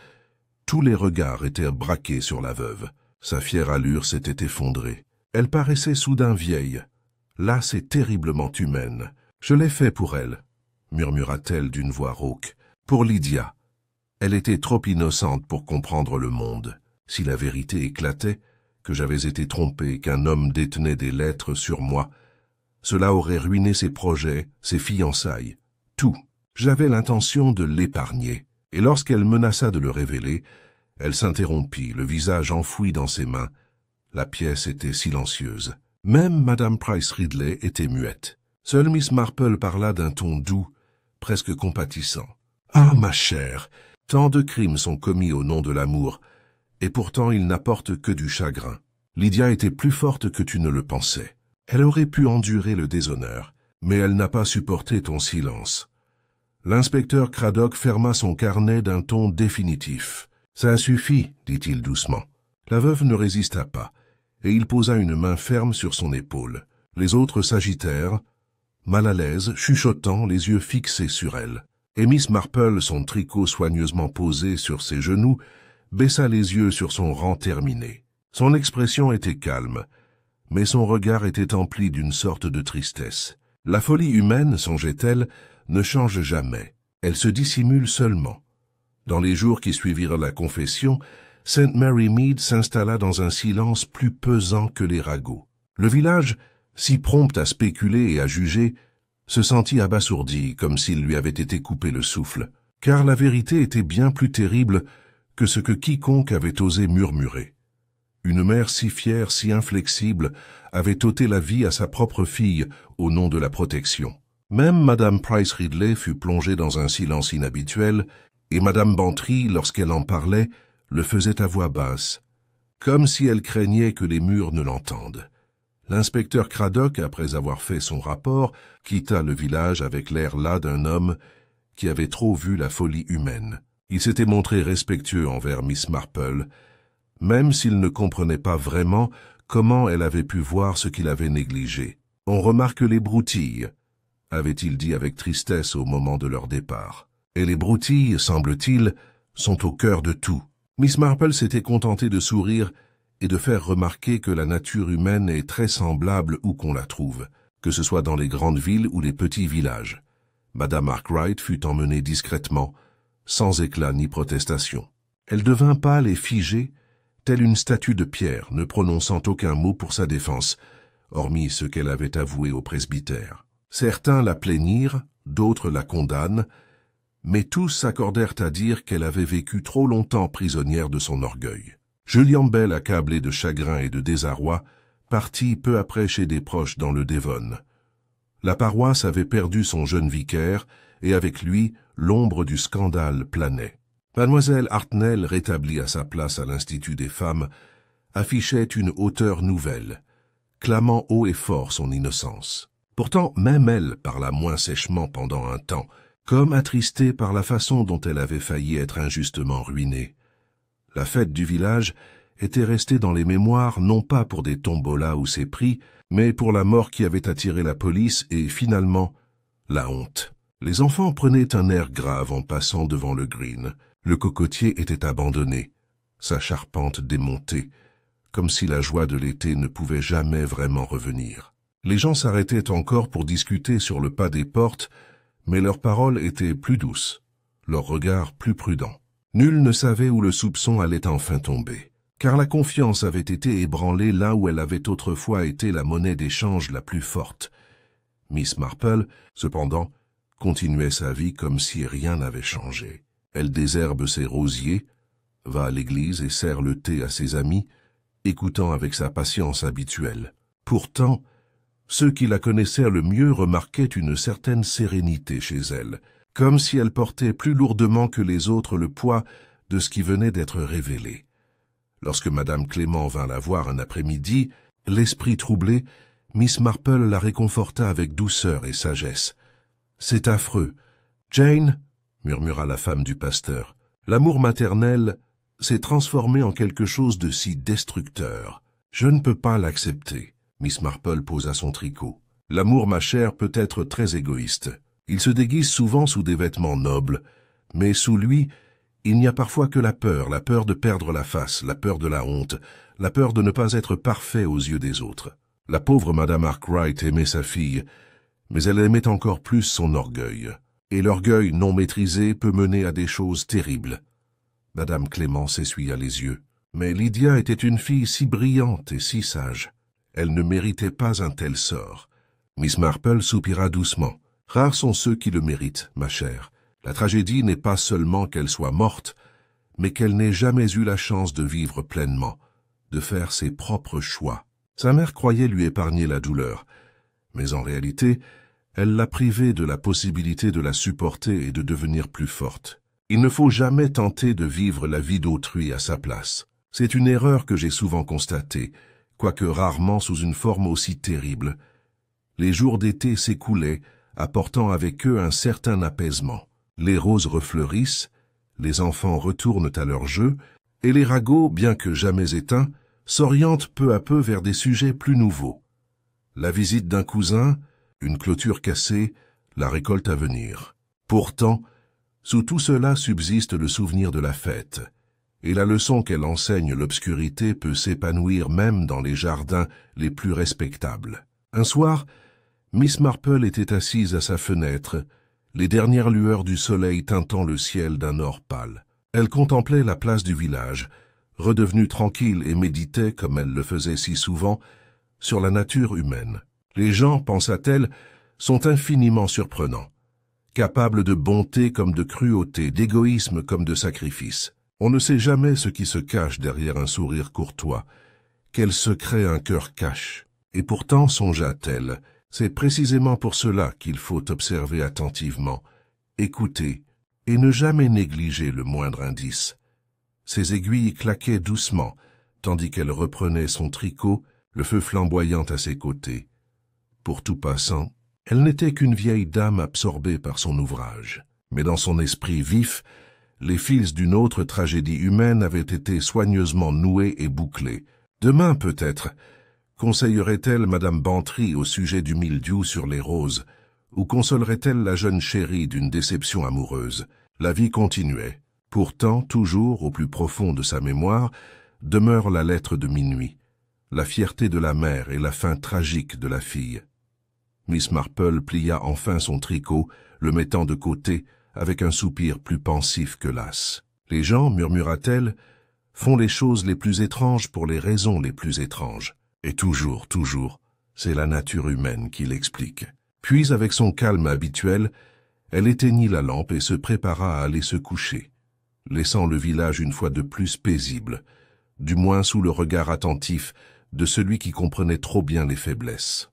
Tous les regards étaient braqués sur la veuve. Sa fière allure s'était effondrée. Elle paraissait soudain vieille. Lasse et terriblement humaine. Je l'ai fait pour elle, murmura-t-elle d'une voix rauque. Pour Lydia. Elle était trop innocente pour comprendre le monde. Si la vérité éclatait, que j'avais été trompé, qu'un homme détenait des lettres sur moi, cela aurait ruiné ses projets, ses fiançailles, tout. J'avais l'intention de l'épargner, et lorsqu'elle menaça de le révéler, elle s'interrompit, le visage enfoui dans ses mains. La pièce était silencieuse. Même Madame Price Ridley était muette. Seule Miss Marple parla d'un ton doux, presque compatissant. « Ah, ma chère, tant de crimes sont commis au nom de l'amour, et pourtant ils n'apportent que du chagrin. Lydia était plus forte que tu ne le pensais. Elle aurait pu endurer le déshonneur, mais elle n'a pas supporté ton silence. » L'inspecteur Craddock ferma son carnet d'un ton définitif. « Ça suffit, dit-il doucement. » La veuve ne résista pas, et il posa une main ferme sur son épaule. Les autres s'agitèrent, mal à l'aise, chuchotant, les yeux fixés sur elle. Et Miss Marple, son tricot soigneusement posé sur ses genoux, baissa les yeux sur son rang terminé. Son expression était calme, mais son regard était empli d'une sorte de tristesse. La folie humaine, songeait-elle, ne change jamais. Elle se dissimule seulement. Dans les jours qui suivirent la confession, St. Mary Mead s'installa dans un silence plus pesant que les ragots. Le village, si prompt à spéculer et à juger, se sentit abasourdi, comme s'il lui avait été coupé le souffle, car la vérité était bien plus terrible que ce que quiconque avait osé murmurer. Une mère si fière, si inflexible, avait ôté la vie à sa propre fille au nom de la protection. Même Madame Price Ridley fut plongée dans un silence inhabituel, et Madame Bantry, lorsqu'elle en parlait, le faisait à voix basse, comme si elle craignait que les murs ne l'entendent. L'inspecteur Craddock, après avoir fait son rapport, quitta le village avec l'air las d'un homme qui avait trop vu la folie humaine. Il s'était montré respectueux envers Miss Marple, même s'il ne comprenait pas vraiment comment elle avait pu voir ce qu'il avait négligé. « On remarque les broutilles », avait-il dit avec tristesse au moment de leur départ. Et les broutilles, semble-t-il, sont au cœur de tout. Miss Marple s'était contentée de sourire et de faire remarquer que la nature humaine est très semblable où qu'on la trouve, que ce soit dans les grandes villes ou les petits villages. Madame Arkwright fut emmenée discrètement, sans éclat ni protestation. Elle devint pâle et figée, telle une statue de pierre, ne prononçant aucun mot pour sa défense, hormis ce qu'elle avait avoué au presbytère. Certains la plaignirent, d'autres la condamnent, mais tous s'accordèrent à dire qu'elle avait vécu trop longtemps prisonnière de son orgueil. Julian Bell, accablé de chagrin et de désarroi, partit peu après chez des proches dans le Devon. La paroisse avait perdu son jeune vicaire, et avec lui, l'ombre du scandale planait. Mademoiselle Hartnell, rétablie à sa place à l'Institut des femmes, affichait une hauteur nouvelle, clamant haut et fort son innocence. Pourtant, même elle parla moins sèchement pendant un temps, comme attristée par la façon dont elle avait failli être injustement ruinée. La fête du village était restée dans les mémoires non pas pour des tombolas ou ses prix, mais pour la mort qui avait attiré la police et, finalement, la honte. Les enfants prenaient un air grave en passant devant le green. Le cocotier était abandonné, sa charpente démontée, comme si la joie de l'été ne pouvait jamais vraiment revenir. Les gens s'arrêtaient encore pour discuter sur le pas des portes, mais leurs paroles étaient plus douces, leurs regards plus prudents. Nul ne savait où le soupçon allait enfin tomber, car la confiance avait été ébranlée là où elle avait autrefois été la monnaie d'échange la plus forte. Miss Marple, cependant, continuait sa vie comme si rien n'avait changé. Elle désherbe ses rosiers, va à l'église et sert le thé à ses amis, écoutant avec sa patience habituelle. Pourtant, ceux qui la connaissaient le mieux remarquaient une certaine sérénité chez elle, comme si elle portait plus lourdement que les autres le poids de ce qui venait d'être révélé. Lorsque Madame Clément vint la voir un après-midi, l'esprit troublé, Miss Marple la réconforta avec douceur et sagesse. « C'est affreux. Jane, murmura la femme du pasteur, l'amour maternel s'est transformé en quelque chose de si destructeur. Je ne peux pas l'accepter. » Miss Marple posa son tricot. « L'amour, ma chère, peut être très égoïste. Il se déguise souvent sous des vêtements nobles, mais sous lui, il n'y a parfois que la peur de perdre la face, la peur de la honte, la peur de ne pas être parfait aux yeux des autres. La pauvre Madame Arkwright aimait sa fille, mais elle aimait encore plus son orgueil. Et l'orgueil non maîtrisé peut mener à des choses terribles. » Madame Clément s'essuya les yeux. Mais Lydia était une fille si brillante et si sage. Elle ne méritait pas un tel sort. Miss Marple soupira doucement. « Rares sont ceux qui le méritent, ma chère. La tragédie n'est pas seulement qu'elle soit morte, mais qu'elle n'ait jamais eu la chance de vivre pleinement, de faire ses propres choix. » Sa mère croyait lui épargner la douleur, mais en réalité, elle l'a privée de la possibilité de la supporter et de devenir plus forte. Il ne faut jamais tenter de vivre la vie d'autrui à sa place. C'est une erreur que j'ai souvent constatée, quoique rarement sous une forme aussi terrible. Les jours d'été s'écoulaient, apportant avec eux un certain apaisement. Les roses refleurissent, les enfants retournent à leur jeu, et les ragots, bien que jamais éteints, s'orientent peu à peu vers des sujets plus nouveaux. La visite d'un cousin, une clôture cassée, la récolte à venir. Pourtant, sous tout cela subsiste le souvenir de la fête, et la leçon qu'elle enseigne l'obscurité peut s'épanouir même dans les jardins les plus respectables. Un soir, Miss Marple était assise à sa fenêtre, les dernières lueurs du soleil teintant le ciel d'un or pâle. Elle contemplait la place du village, redevenue tranquille, et méditait, comme elle le faisait si souvent, sur la nature humaine. Les gens, pensa-t-elle, sont infiniment surprenants, capables de bonté comme de cruauté, d'égoïsme comme de sacrifice. On ne sait jamais ce qui se cache derrière un sourire courtois, quel secret un cœur cache. Et pourtant, songea-t-elle, c'est précisément pour cela qu'il faut observer attentivement, écouter, et ne jamais négliger le moindre indice. Ses aiguilles claquaient doucement, tandis qu'elle reprenait son tricot, le feu flamboyant à ses côtés. Pour tout passant, elle n'était qu'une vieille dame absorbée par son ouvrage. Mais dans son esprit vif, les fils d'une autre tragédie humaine avaient été soigneusement noués et bouclés. Demain, peut-être, conseillerait-elle Madame Bantry au sujet du mildiou sur les roses, ou consolerait-elle la jeune chérie d'une déception amoureuse? La vie continuait. Pourtant, toujours, au plus profond de sa mémoire, demeure la lettre de minuit, la fierté de la mère et la fin tragique de la fille. Miss Marple plia enfin son tricot, le mettant de côté, avec un soupir plus pensif que las. « Les gens, murmura-t-elle, font les choses les plus étranges pour les raisons les plus étranges. Et toujours, c'est la nature humaine qui l'explique. » Puis, avec son calme habituel, elle éteignit la lampe et se prépara à aller se coucher, laissant le village une fois de plus paisible, du moins sous le regard attentif de celui qui comprenait trop bien les faiblesses.